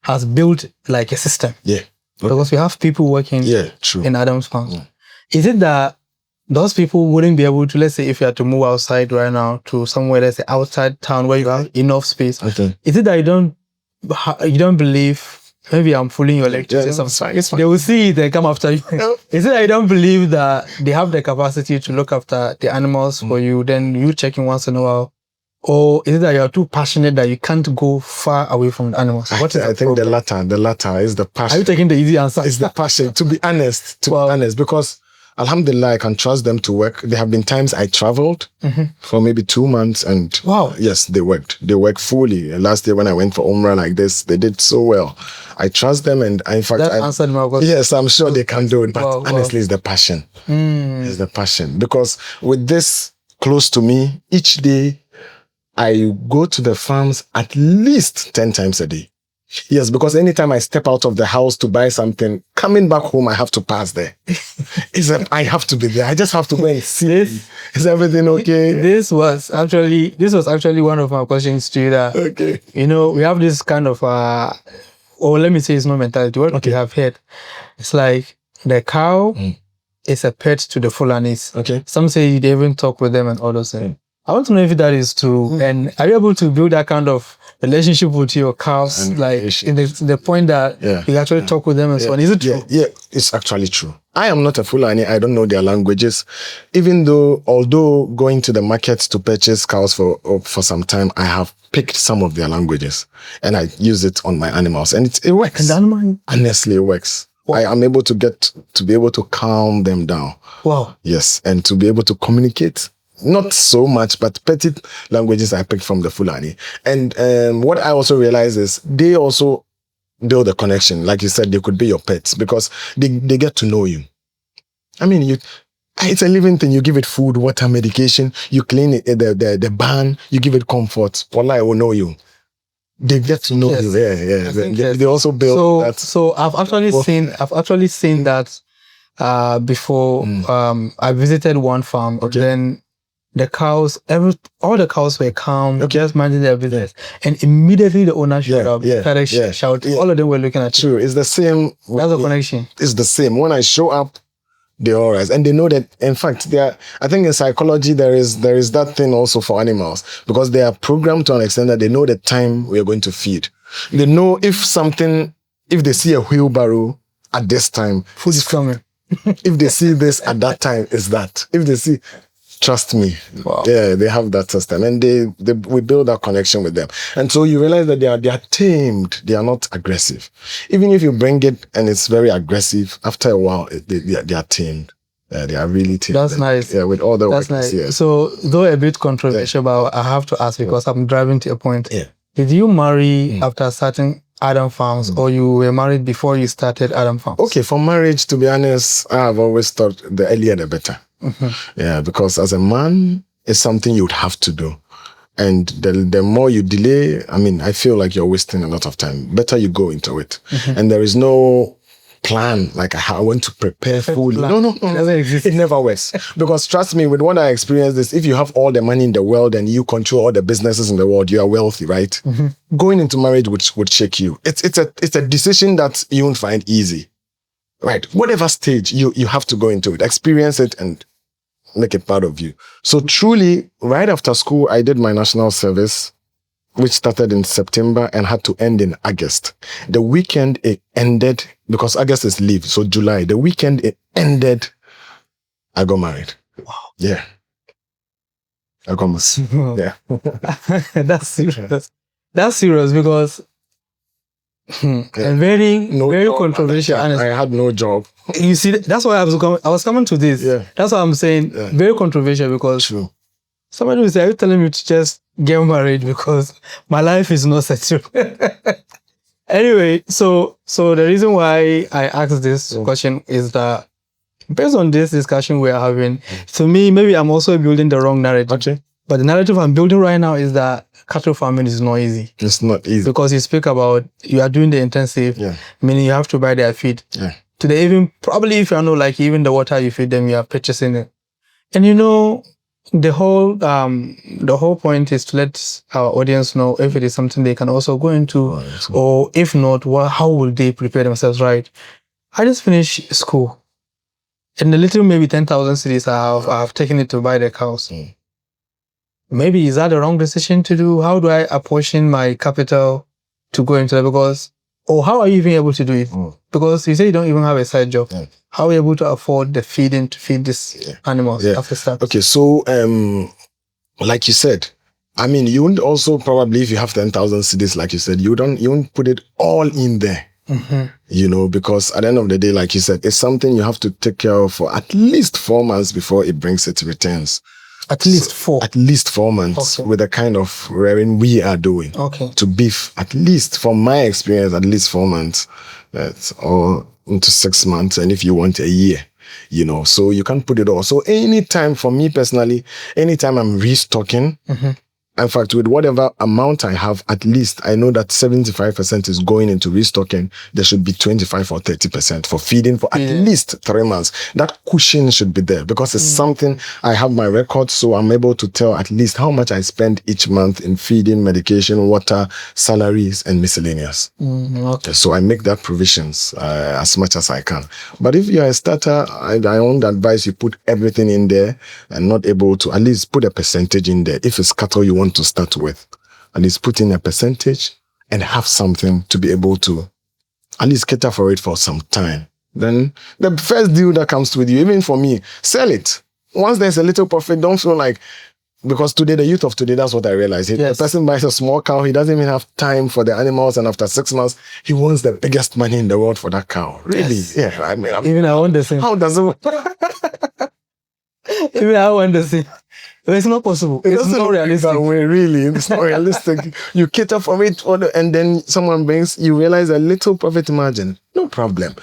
has built like a system. Yeah. Because we have people working in Adam's Farms. Yeah. Is it that those people wouldn't be able to, let's say if you had to move outside right now to somewhere, let's say outside town where you have enough space. Okay. Is it that you don't believe, maybe I'm fooling your lectures? It's fine. They will see it, they come after you. Is it that you don't believe that they have the capacity to look after the animals for you, then you checking once in a while? Or is it that you're too passionate that you can't go far away from the animals? I think the latter is the passion. Are you taking the easy answer? It's the passion, to be honest, because alhamdulillah, I can trust them to work. There have been times I traveled for maybe 2 months and yes, they worked. They worked fully. Last year when I went for Umrah like this, they did so well. I trust them and in fact, answered my question. Yes, I'm sure they can do it. But honestly, it's the passion. It's the passion. Because with this close to me, each day, I go to the farms at least 10 times a day. Yes, because anytime I step out of the house to buy something, coming back home, I have to pass there. I have to be there. I just have to go and see. Is everything okay? This was actually one of my questions to you. That we have this kind of or let me say it's no mentality. What we have heard, it's like the cow is a pet to the Fulanis. Okay. Some say they even talk with them and all those things. I want to know if that is true. And are you able to build that kind of relationship with your cows, and like in the point that you actually talk with them and so on? Is it true? Yeah, it's actually true. I am not a Fulani. I don't know their languages. Although going to the markets to purchase cows for some time, I have picked some of their languages and I use it on my animals, and it works. And the animal? Honestly, it works. Wow. I am able to be able to calm them down. Wow. Yes, and to be able to communicate. Not so much, but petty languages I picked from the Fulani. And what I also realize is they also build a connection. Like you said, they could be your pets because they get to know you. I mean, it's a living thing. You give it food, water, medication. You clean it, the barn. You give it comfort. Wallah, I will know you. They get to know you. Yeah. They also build that. So I've actually seen that before. I visited one farm. Then the cows, all the cows were calm, just minding their business. And immediately the owner showed up, started shouting. All of them were looking at you. True, it's the same. That's a connection. It's the same. When I show up, they're all right. And they know that, in fact, I think in psychology, there is that thing also for animals. Because they are programmed to an extent that they know the time we are going to feed. They know if they see a wheelbarrow at this time, food is coming. If they see this at that time, it's that. If they see... Trust me. Wow. Yeah, they have that system, and we build that connection with them. And so you realize that they are tamed. They are not aggressive. Even if you bring it and it's very aggressive, after a while they are tamed. They are really tamed. That's nice. Yeah, with all the That's nice. Yeah. So though a bit controversial, but I have to ask because I'm driving to a point. Yeah. Did you marry after starting Adam Farms, or you were married before you started Adam Farms? Okay, for marriage, to be honest, I have always thought the earlier the better. Yeah, because as a man, it's something you would have to do. And the more you delay, I mean, I feel like you're wasting a lot of time. Better you go into it. And there is no plan, like I want to prepare fully. No. It doesn't exist. It never works. Because trust me, with what I experienced is, if you have all the money in the world and you control all the businesses in the world, you are wealthy, right? Going into marriage would shake you. It's a decision that you won't find easy. Right. Whatever stage, you have to go into it, experience it, and make it part of you. So truly, right after school, I did my national service, which started in September and had to end in August. The weekend it ended, because August is leave, so July. The weekend it ended, I got married. Wow. Yeah. I got married. Yeah. That's serious. That's serious because... and very controversial. I had no job. You see, that's why I was coming to this. Yeah. That's why I'm saying very controversial, because somebody will say, "Are you telling me to just get married because my life is not settled?" Anyway, so the reason why I asked this question is that based on this discussion we are having, to me, maybe I'm also building the wrong narrative. Okay. But the narrative I'm building right now is that cattle farming is not easy. It's not easy. Because you speak about, you are doing the intensive, meaning you have to buy their feed. Yeah. Today, even, probably if you know, like even the water you feed them, you are purchasing it. And The whole point is to let our audience know if it is something they can also go into, Right. or if not, how will they prepare themselves, right? I just finished school. And the little maybe 10,000 cedis I have taken it to buy the cows. Maybe is that the wrong decision to do? How do I apportion my capital to go into that? Because, or how are you even able to do it? Because you say you don't even have a side job. Yeah. How are you able to afford the feeding to feed these animals after start? Okay, so like you said, I mean, you wouldn't also probably, if you have 10,000 cedis, like you said, you won't put it all in there. You know, because at the end of the day, like you said, it's something you have to take care of for at least 4 months before it brings its returns. At least 4? At least 4 months, with the kind of rearing we are doing. To beef, at least, from my experience, at least 4 months. That's all into 6 months. And if you want a year, you know, so you can't put it all. So anytime, for me personally, anytime I'm restocking, in fact, with whatever amount I have, at least I know that 75% is going into restocking. There should be 25 or 30% for feeding for at least 3 months. That cushion should be there because it's something I have my record, so I'm able to tell at least how much I spend each month in feeding, medication, water, salaries, and miscellaneous. So I make that provisions as much as I can. But if you're a starter, I won't advise you put everything in there and not able to at least put a percentage in there. If it's cattle you want to start with, at least put in a percentage and have something to be able to at least cater for it for some time. Then the first deal that comes with you, even for me, sell it. Once there's a little profit, don't feel like, because today, the youth of today, that's what I realized. The person buys a small cow, he doesn't even have time for the animals, and after 6 months, he wants the biggest money in the world for that cow. Really? Yeah, I mean, even I want the same. How does it even I want the same. It's not possible. It's not realistic. Really, it's not realistic. You cater for it, and then someone brings, you realize a little profit margin. No problem.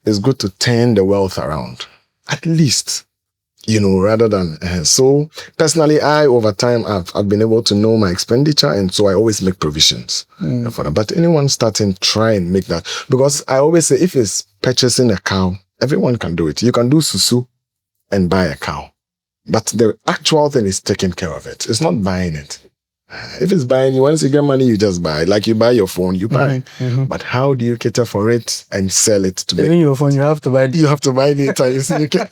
It's good to turn the wealth around. At least, you know, rather than... so, personally, over time, I've been able to know my expenditure, and so I always make provisions for that. But anyone starting, try and make that. Because I always say, if it's purchasing a cow, everyone can do it. You can do susu and buy a cow. But the actual thing is taking care of it. It's not buying it. If it's buying, once you get money, you just buy. Like you buy your phone, you buy. But how do you cater for it and sell it to even your phone, you have to buy it. You have to buy it later. You see, you can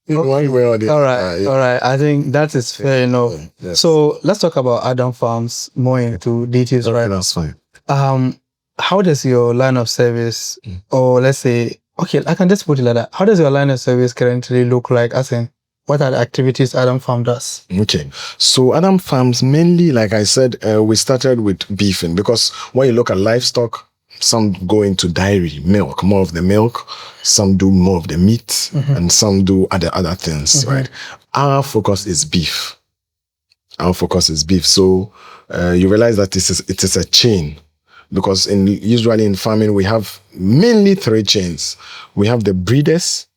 one way or the All right. I think that is fair enough. So let's talk about Adam Farms more into details, right? That's fine. How does your line of service, or let's say, okay, I can just put it like that. How does your line of service currently look like? As in, what are the activities Adam Farm does? Okay. So Adam Farms, mainly, like I said, we started with beefing, because when you look at livestock, some go into dairy, milk, more of the milk. Some do more of the meat, and some do other things, right? Our focus is beef. So you realize that it is a chain, because usually in farming, we have mainly 3 chains. We have the breeders,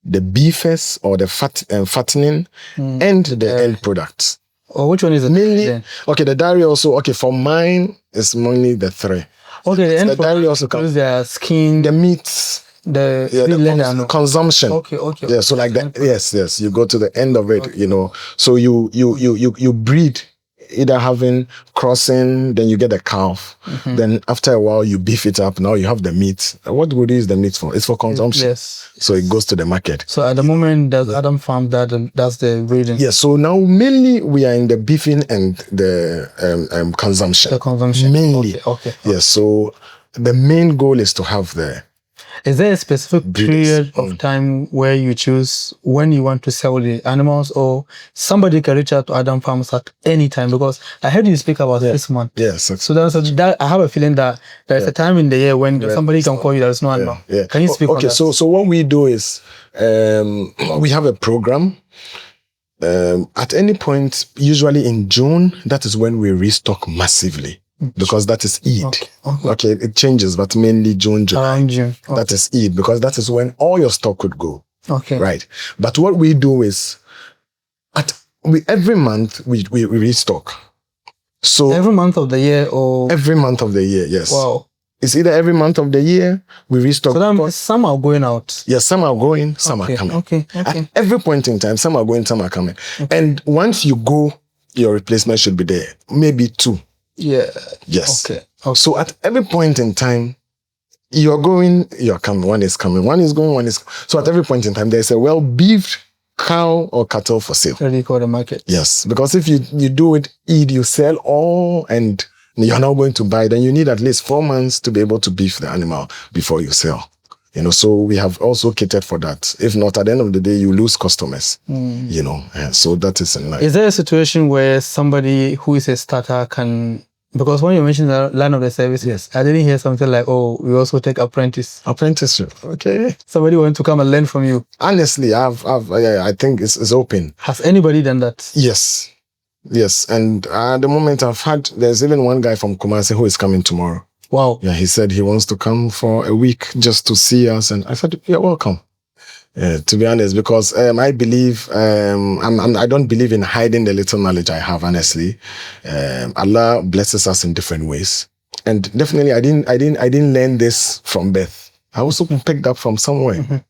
the beefers, or the fattening, and the end products. Or which one is it? Mainly, okay, the dairy also, okay, for mine, it's mainly the 3. Okay, the dairy also comes their skin, the meats, the consumption. Okay. Yeah, so like that, yes, you go to the end of it, you know. So you breed, either having crossing, then you get a calf. Then after a while, you beef it up. Now you have the meat. What would use the meat for? It's for consumption. Yes. So it goes to the market. So at the moment, does Adam Farm that's the breeding? Yeah. So now mainly we are in the beefing and the consumption. The consumption. Mainly. Okay. Yeah. So the main goal is to have Is there a specific period of time where you choose when you want to sell the animals, or somebody can reach out to Adam Farms at any time? Because I heard you speak about 6 months. Yes. So that I have a feeling that there's a time in the year when somebody can call you that is no animal. Can you speak on that? So what we do is we have a program. At any point, usually in June, that is when we restock massively. Because that is Eid. Okay, it changes, but mainly June, July. Around June. That is Eid, because that is when all your stock could go. Okay. Right. But what we do is, every month we restock. So every month of the year, or every month of the year, yes. Wow. It's either every month of the year we restock. So some are going out. Yes, some are going, some are coming. Okay. At every point in time, some are going, some are coming. Okay. And once you go, your replacement should be there. Maybe 2. Yeah. Yes. Okay. So at every point in time, you're going, you're coming. One is coming, one is going, one is. So at every point in time, there's a well-beefed cow or cattle for sale. Ready for the market. Yes, because if you do it, you sell all, and you're now going to buy, then you need at least 4 months to be able to beef the animal before you sell. So we have also catered for that. If not, at the end of the day, you lose customers. So that is in line. Is there a situation where somebody who is a starter can? Because when you mentioned the line of the service, yes, I didn't hear something like, "Oh, we also take apprentice." Apprenticeship, okay. Somebody want to come and learn from you. Honestly, I think it's open. Has anybody done that? Yes. And at the moment there's even one guy from Kumasi who is coming tomorrow. Wow. Yeah, he said he wants to come for a week just to see us, and I said, "You're welcome." To be honest, because I believe I don't believe in hiding the little knowledge I have. Honestly, Allah blesses us in different ways, and definitely I didn't learn this from birth. I also picked up from somewhere,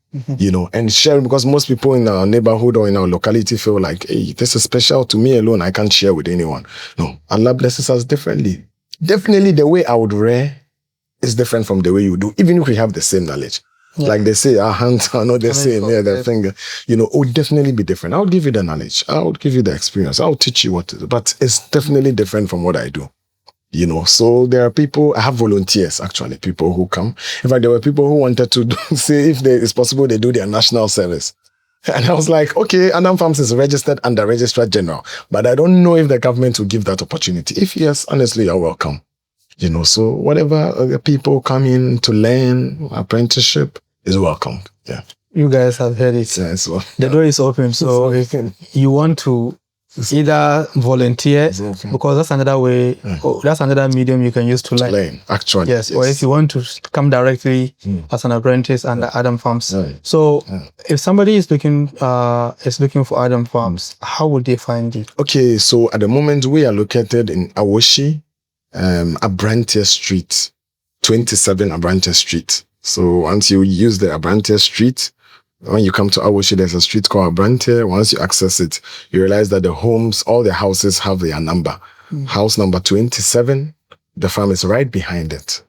and share, because most people in our neighborhood or in our locality feel like, hey, this is special to me alone. I can't share with anyone. No, Allah blesses us differently. Definitely, the way I would rear is different from the way you do, even if we have the same knowledge. Yeah. Like they say, our hands are not the same. Yeah, their finger. It would definitely be different. I would give you the knowledge. I would give you the experience. I will teach you what to do. But it's definitely different from what I do. So there are people, I have volunteers, actually, people who come. In fact, there were people who wanted to say if it's possible they do their national service. And I was like, okay, Adam Farms is registered under Registrar General, but I don't know if the government will give that opportunity. If yes, honestly, you're welcome. So whatever people come in to learn, apprenticeship is welcome. Yeah. You guys have heard it. Yes, well, the door is open. So you want to either volunteer, because that's another way, that's another medium you can use to learn. Actually. Yes. Or if you want to come directly as an apprentice under Adam Farms. So if somebody is looking for Adam Farms, how would they find you? Okay, so at the moment we are located in Awoshie, Abrantie Street, 27 Abrantie Street. So once you use the Abrantie Street, when you come to Awoshie, there's a street called Abrantie. Once you access it, you realize that all the houses have their number. House number 27, the farm is right behind it.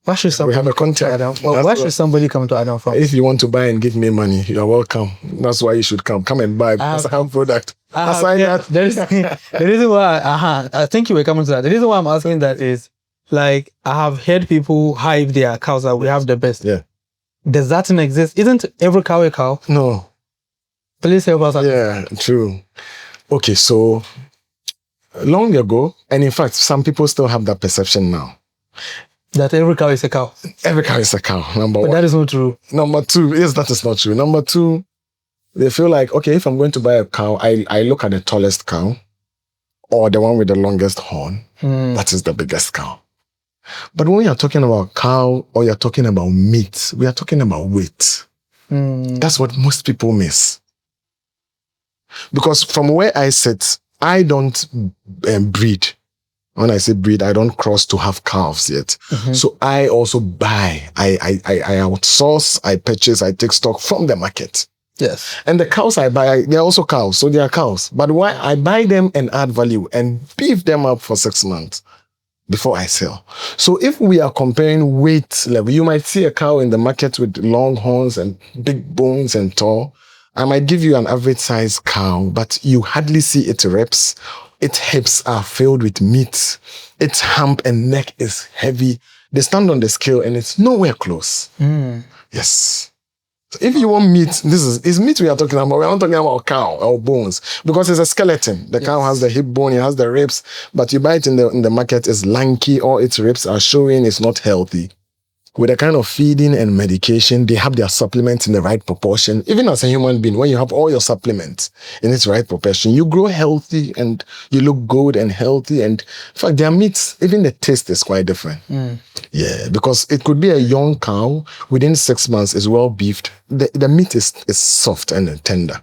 Why should somebody we have a contact. Why should somebody come to Adam Farms? If you want to buy and give me money, you're welcome. That's why you should come. Come and buy, because I have product. The reason why, I think you were coming to that. The reason why I'm asking that is, like, I have heard people hype their cows that we have the best. Yeah. Does that exist? Isn't every cow a cow? No. Please help us. Yeah, true. Okay, so long ago, and in fact, some people still have that perception now. That every cow is a cow. Every cow is a cow, number one. But that is not true. Number two, yes, that is not true. Number two, they feel like, okay, if I'm going to buy a cow, I look at the tallest cow or the one with the longest horn. That is the biggest cow. But when you're talking about cow or you're talking about meat, we are talking about weight. That's what most people miss. Because from where I sit, I don't breed. When I say breed, I don't cross to have calves yet. So I also buy. I outsource, I purchase, I take stock from the market. Yes. And the cows I buy, they're also cows. So they are cows. But why I buy them and add value and beef them up for 6 months before I sell. So if we are comparing weight level, you might see a cow in the market with long horns and big bones and tall. I might give you an average size cow, but you hardly see its reps. Its hips are filled with meat. Its hump and neck is heavy. They stand on the scale and it's nowhere close. Yes. So if you want meat, is meat we are talking about. We're not talking about cow or bones, because it's a skeleton. The cow has the hip bone, it has the ribs, but you buy it in the market, it's lanky, or its ribs are showing, it's not healthy. With the kind of feeding and medication, they have their supplements in the right proportion. Even as a human being, when you have all your supplements in its right proportion, you grow healthy and you look good and healthy. And in fact, their meats, even the taste is quite different. Yeah, because it could be a young cow within 6 months is well beefed. The meat is soft and tender,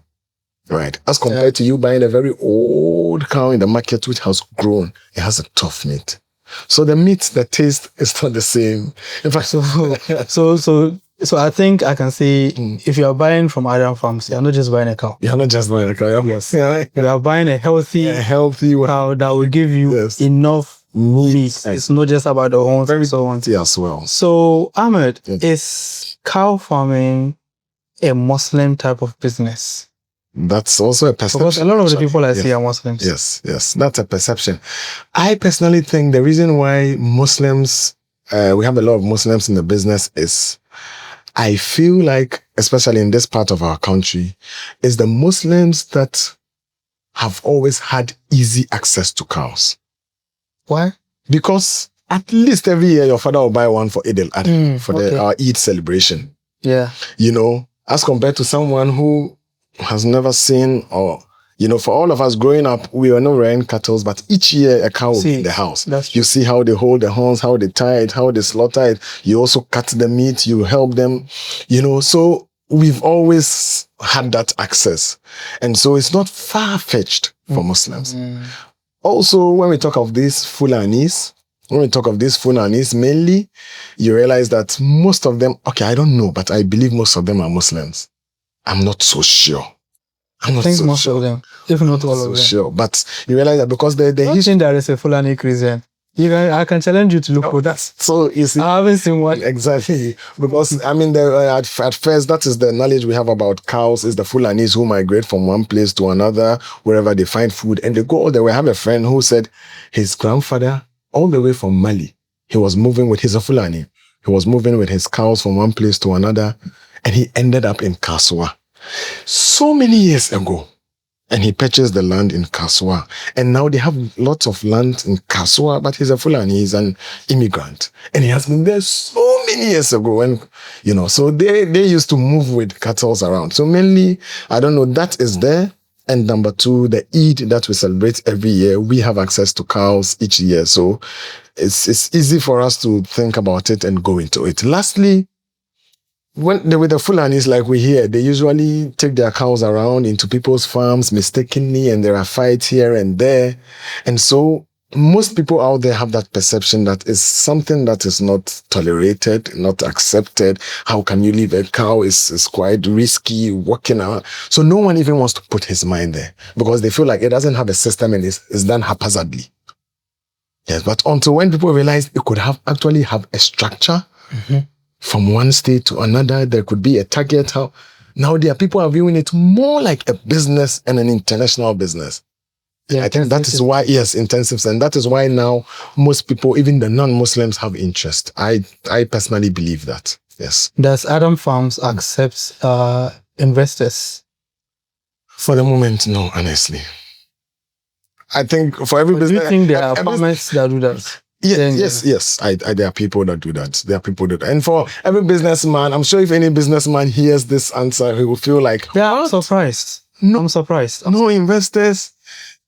right? As compared to you buying a very old cow in the market which has grown, it has a tough meat. So the meat, the taste is not the same. In fact, So I think I can say if you are buying from Adam Farms, you're not just buying a cow. you're not just buying a cow. Yes. You are buying a healthy cow that will give you enough meat. It's not just about the horns and so on. As well. So Ahmed, is cow farming a Muslim type of business? That's also a perception. Because a lot of the people I see are Muslims. Yes, that's a perception. I personally think the reason why Muslims, we have a lot of Muslims in the business is, I feel like, especially in this part of our country, is the Muslims that have always had easy access to cows. Why? Because at least every year your father will buy one for Eid al-Adha, for our Eid celebration. Yeah. You know, as compared to someone who has never seen, or, you know, for all of us growing up, we were not rearing cattle, but each year a cow will be in the house. You see how they hold the horns, how they tie it, how they slaughter it. You also cut the meat, you help them, you know. So we've always had that access. And so it's not far-fetched for Muslims. Also, when we talk of these Fulanis, mainly, you realize that most of them, okay, I don't know, but I believe most of them are Muslims. I'm not so sure. I think most of them, if not all of them. Sure, but you realize that because the history there is a Fulani Christian. I can challenge you to look for that. So you see, I haven't seen one. Exactly, because I mean, at first that is the knowledge we have about cows. Is the Fulanis who migrate from one place to another wherever they find food, and they go all the way. I have a friend who said his grandfather, all the way from Mali, he was moving with his Fulani. He was moving with his cows from one place to another, and he ended up in Kaswa so many years ago. And he purchased the land in Kaswa. And now they have lots of land in Kaswa, but he's a Fulani, he's an immigrant. And he has been there so many years ago. And, you know, so they used to move with cattle around. So mainly, I don't know, that is there. And number two, the Eid that we celebrate every year, we have access to cows each year. So it's easy for us to think about it and go into it. Lastly, when with the Fulanis, like we hear, they usually take their cows around into people's farms mistakenly, and there are fights here and there. And so most people out there have that perception that it's something that is not tolerated, not accepted. How can you leave a cow? It's quite risky walking out. So no one even wants to put his mind there because they feel like it doesn't have a system and it's done haphazardly. Yes, but until when people realize it could actually have a structure, from one state to another, there could be a target. Now there are people are viewing it more like a business and an international business. Yeah, I think that is why, intensive. And that is why now most people, even the non-Muslims, have interest. I personally believe that. Yes. Does Adam Farms accept investors? For the moment, no, honestly. I think for every business. Do you think there are farmers that do that? Yes. There are people that do that. And for every businessman, I'm sure if any businessman hears this answer, he will feel like, I'm surprised. No, I'm surprised. No investors.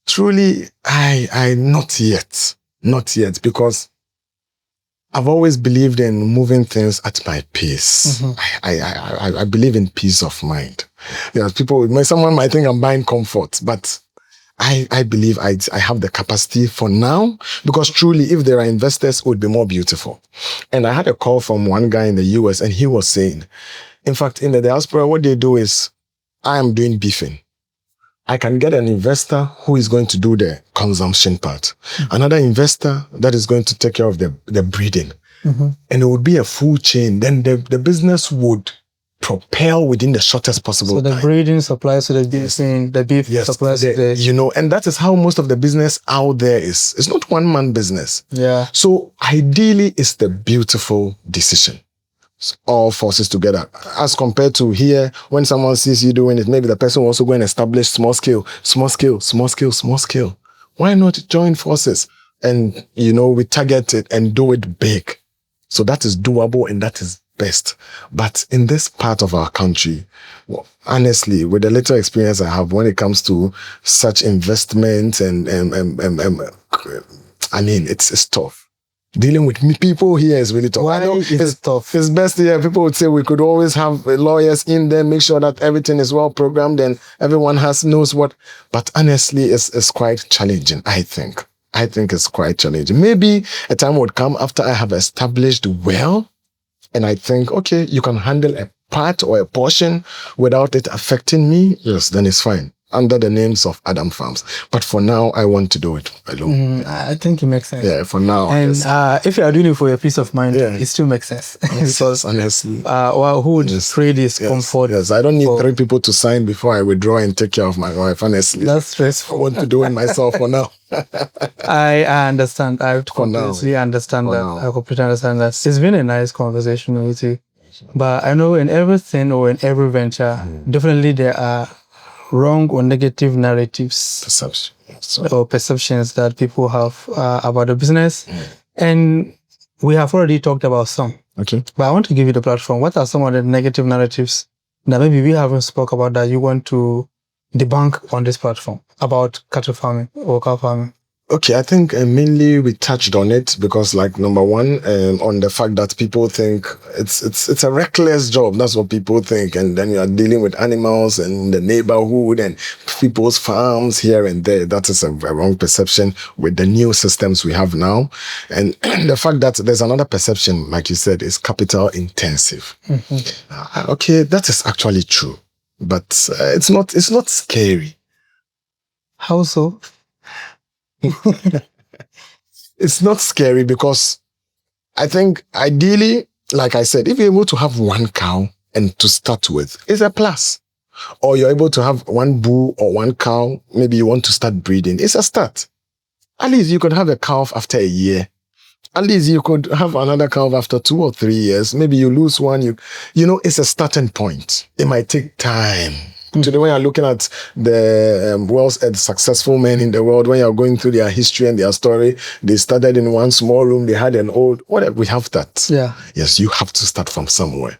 Truly, I not yet, because I've always believed in moving things at my pace. I believe in peace of mind. Yeah, someone might think I'm buying comfort, but I believe I have the capacity for now, because truly, if there are investors, it would be more beautiful. And I had a call from one guy in the US, and he was saying, in fact, in the diaspora, what they do is, I am doing beefing. I can get an investor who is going to do the consumption part. Another investor that is going to take care of the breeding. And it would be a full chain. Then the business would propel within the shortest possible time. So the breeding supplies to the beefing, the beef supplies to the... You know, and that is how most of the business out there is. It's not one-man business. Yeah. So ideally, it's the beautiful decision. All forces together. As compared to here, when someone sees you doing it, maybe the person will also go and establish small scale. Why not join forces? And, you know, we target it and do it big. So that is doable and that is best. But in this part of our country, well, honestly, with the little experience I have when it comes to such investment and I mean, it's tough. Dealing with people here is really tough. Why is it tough? It's best here. People would say we could always have lawyers in there, make sure that everything is well programmed and everyone knows what. But honestly, it's quite challenging, I think. I think it's quite challenging. Maybe a time would come after I have established well, and I think, okay, you can handle a part or a portion without it affecting me. Yes, then it's fine. Under the names of Adam Farms. But for now, I want to do it alone. I think it makes sense. Yeah, for now. And yes. If you are doing it for your peace of mind, it still makes sense. Because honestly, well, who would trade this comfort? Yes, I don't need 3 people to sign before I withdraw and take care of my wife. Honestly, that's stressful. I want to do it myself for now. I understand. I completely understand that. I completely understand that. It's been a nice conversation with you. But I know in everything or in every venture, definitely there are wrong or negative narratives or perceptions that people have about the business. And we have already talked about some. Okay. But I want to give you the platform. What are some of the negative narratives that maybe we haven't spoke about that you want to debunk on this platform about cattle farming or cow farming? Okay, I think mainly we touched on it because, like, number one, on the fact that people think it's a reckless job. That's what people think, and then you are dealing with animals and the neighborhood and people's farms here and there. That is a wrong perception with the new systems we have now, and the fact that there's another perception, like you said, is capital intensive. Mm-hmm. Okay, that is actually true, but it's not scary. How so? It's not scary because I think ideally, like I said, if you're able to have 1 cow and to start with, it's a plus. Or you're able to have 1 bull or 1 cow, maybe you want to start breeding, it's a start. At least you could have a calf after a year. At least you could have another calf after 2 or 3 years. Maybe you lose one, you know, it's a starting point. It might take time. Today, when you're looking at the world's successful men in the world, when you're going through their history and their story, they started in 1 small room, they had an old, whatever, we have that. Yeah. Yes, you have to start from somewhere.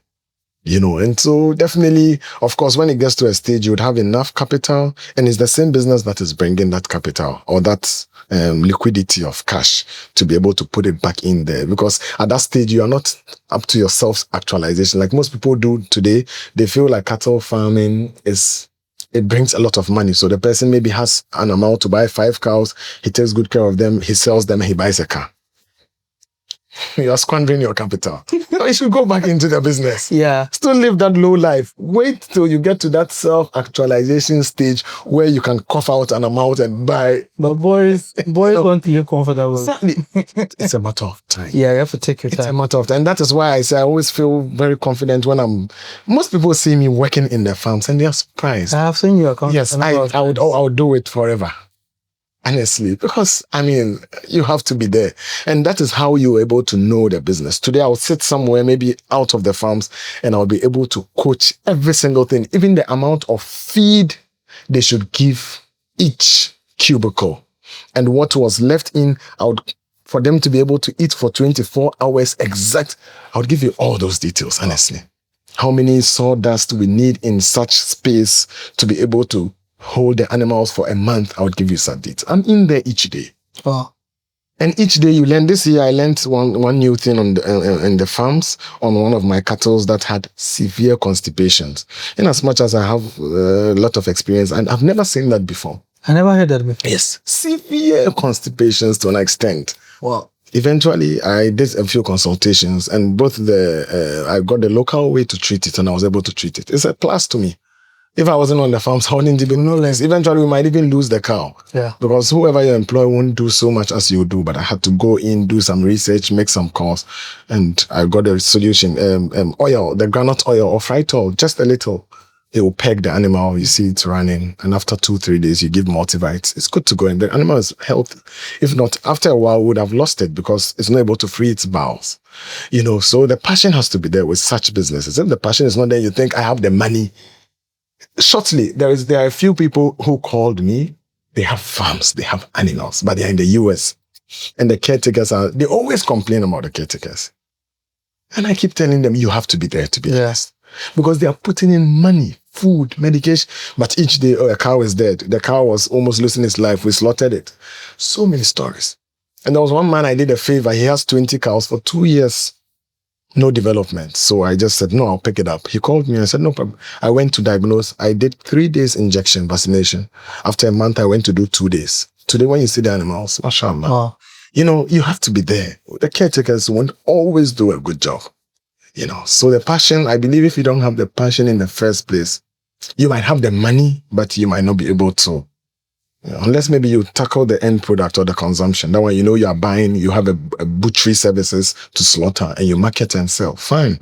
You know, and so definitely, of course, when it gets to a stage, you would have enough capital, and it's the same business that is bringing that capital or that liquidity of cash to be able to put it back in there. Because at that stage, you are not up to your self-actualization. Like most people do today, they feel like cattle farming it brings a lot of money. So the person maybe has an amount to buy 5 cows, he takes good care of them, he sells them, he buys a car. You are squandering your capital. You should go back into the business. Yeah. Still live that low life. Wait till you get to that self-actualization stage where you can cough out an amount and buy. But boys want to get comfortable. Exactly. It's a matter of time. Yeah, you have to take your time. It's a matter of time. And that is why I say I always feel very confident when most people see me working in the farms and they are surprised. I have seen your account. Yes, I would do it forever. Honestly, because, I mean, you have to be there. And that is how you're able to know the business. Today, I'll sit somewhere, maybe out of the farms, and I'll be able to coach every single thing, even the amount of feed they should give each cubicle. And what was left in, for them to be able to eat for 24 hours exact, I would give you all those details, honestly. How many sawdust we need in such space to be able to hold the animals for a month, I would give you some details. I'm in there each day. Oh. And each day you learn. This year I learned one new thing on in the farms on one of my cattle that had severe constipations. In as much as I have a lot of experience, and I've never seen that before. I never heard that before. Yes. Severe constipations to an extent. Wow. Eventually, I did a few consultations, and both I got the local way to treat it, and I was able to treat it. It's a plus to me. If I wasn't on the farms, I wouldn't even know less. Eventually, we might even lose the cow. Yeah. Because whoever you employ won't do so much as you do. But I had to go in, do some research, make some calls, and I got a solution. Oil, the granite oil or fried oil, just a little. It will peg the animal. You see it running, and after 2-3 days, you give multivites. It's good to go, and the animal is healthy. If not, after a while, we would have lost it because it's not able to free its bowels. You know, so the passion has to be there with such businesses. If the passion is not there, you think I have the money. Shortly, there are a few people who called me. They have farms, they have animals, but they're in the US. And the caretakers they always complain about the caretakers. And I keep telling them, you have to be there to be honest. Because they are putting in money, food, medication. But each day, a cow is dead. The cow was almost losing its life. We slaughtered it. So many stories. And there was one man I did a favor. He has 20 cows for 2 years. No development. So I just said, no, I'll pick it up. He called me and I said, no problem. I went to diagnose. I did 3 days injection, vaccination. After a month, I went to do 2 days. Today, when you see the animals, mashallah, Wow. you have to be there. The caretakers won't always do a good job. So the passion, I believe if you don't have the passion in the first place, you might have the money, but you might not be able to. Unless maybe you tackle the end product or the consumption. That way, you are buying, you have a butchery services to slaughter and you market and sell. Fine.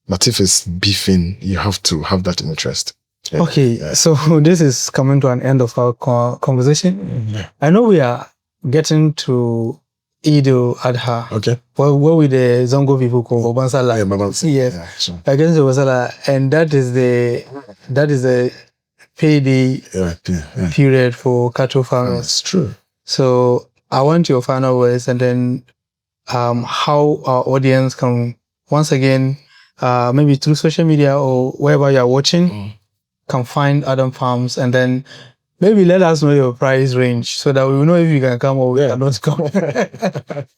But if it's beefing, you have to have that interest. Okay, so this is coming to an end of our conversation. Yeah. I know we are getting to Eid al-Adha. Okay. Well, where with the Zongo people call Obansala. Yeah, Babansi. Yes. Yeah, sure. Against Obansala, and that is the payday period for cattle farmers. That's true. So I want your final words, and then how our audience can once again, maybe through social media or wherever you are watching, can find Adam Farms, and then maybe let us know your price range so that we will know if you can come or we cannot come.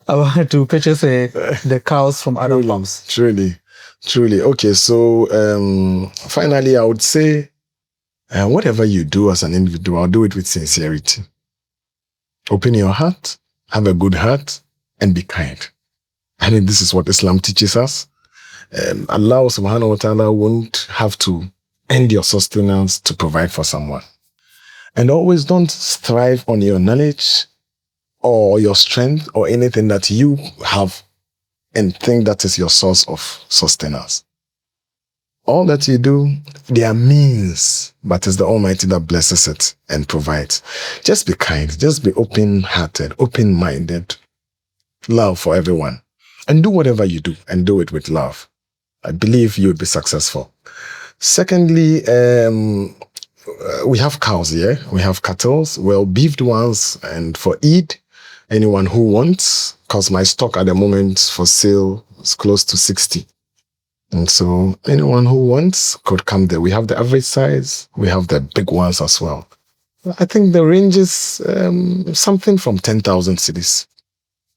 I want to purchase the cows from Adam Farms. Truly. Okay, so finally, I would say, whatever you do as an individual, do it with sincerity. Open your heart, have a good heart, and be kind. I mean, this is what Islam teaches us. Allah subhanahu wa ta'ala won't have to end your sustenance to provide for someone. And always don't strive on your knowledge or your strength or anything that you have and think that is your source of sustenance. All that you do, there are means, but it's the Almighty that blesses it and provides. Just be kind, just be open-hearted, open-minded, love for everyone. And do whatever you do, and do it with love. I believe you'll be successful. Secondly, we have cows here. We have cattle, well-beefed ones. And for Eid, anyone who wants, because my stock at the moment for sale is close to 60. And so anyone who wants could come there. We have the average size. We have the big ones as well. I think the range is something from 10,000 cedis.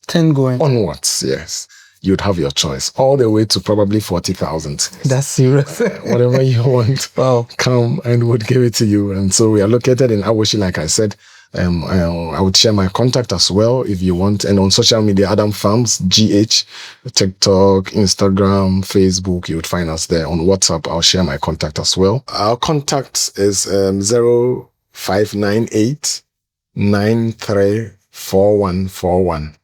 10 going onwards, yes. You'd have your choice, all the way to probably 40,000. That's serious. Whatever you want, come and we'll give it to you. And so we are located in Awoshie, like I said. I would share my contact as well if you want. And on social media, Adam Farms, GH, TikTok, Instagram, Facebook, you would find us there. On WhatsApp, I'll share my contact as well. Our contact is 0598 934141.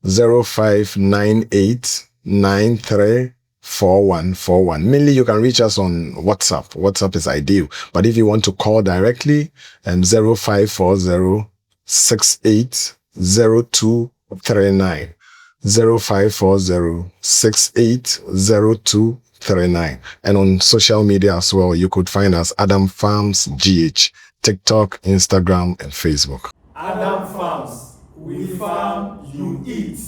0598934141. Mainly you can reach us on WhatsApp. WhatsApp is ideal. But if you want to call directly, 0540 680239. 0540 680239. And on social media as well, you could find us Adam Farms GH, TikTok, Instagram, and Facebook. Adam Farms. We farm, you eat.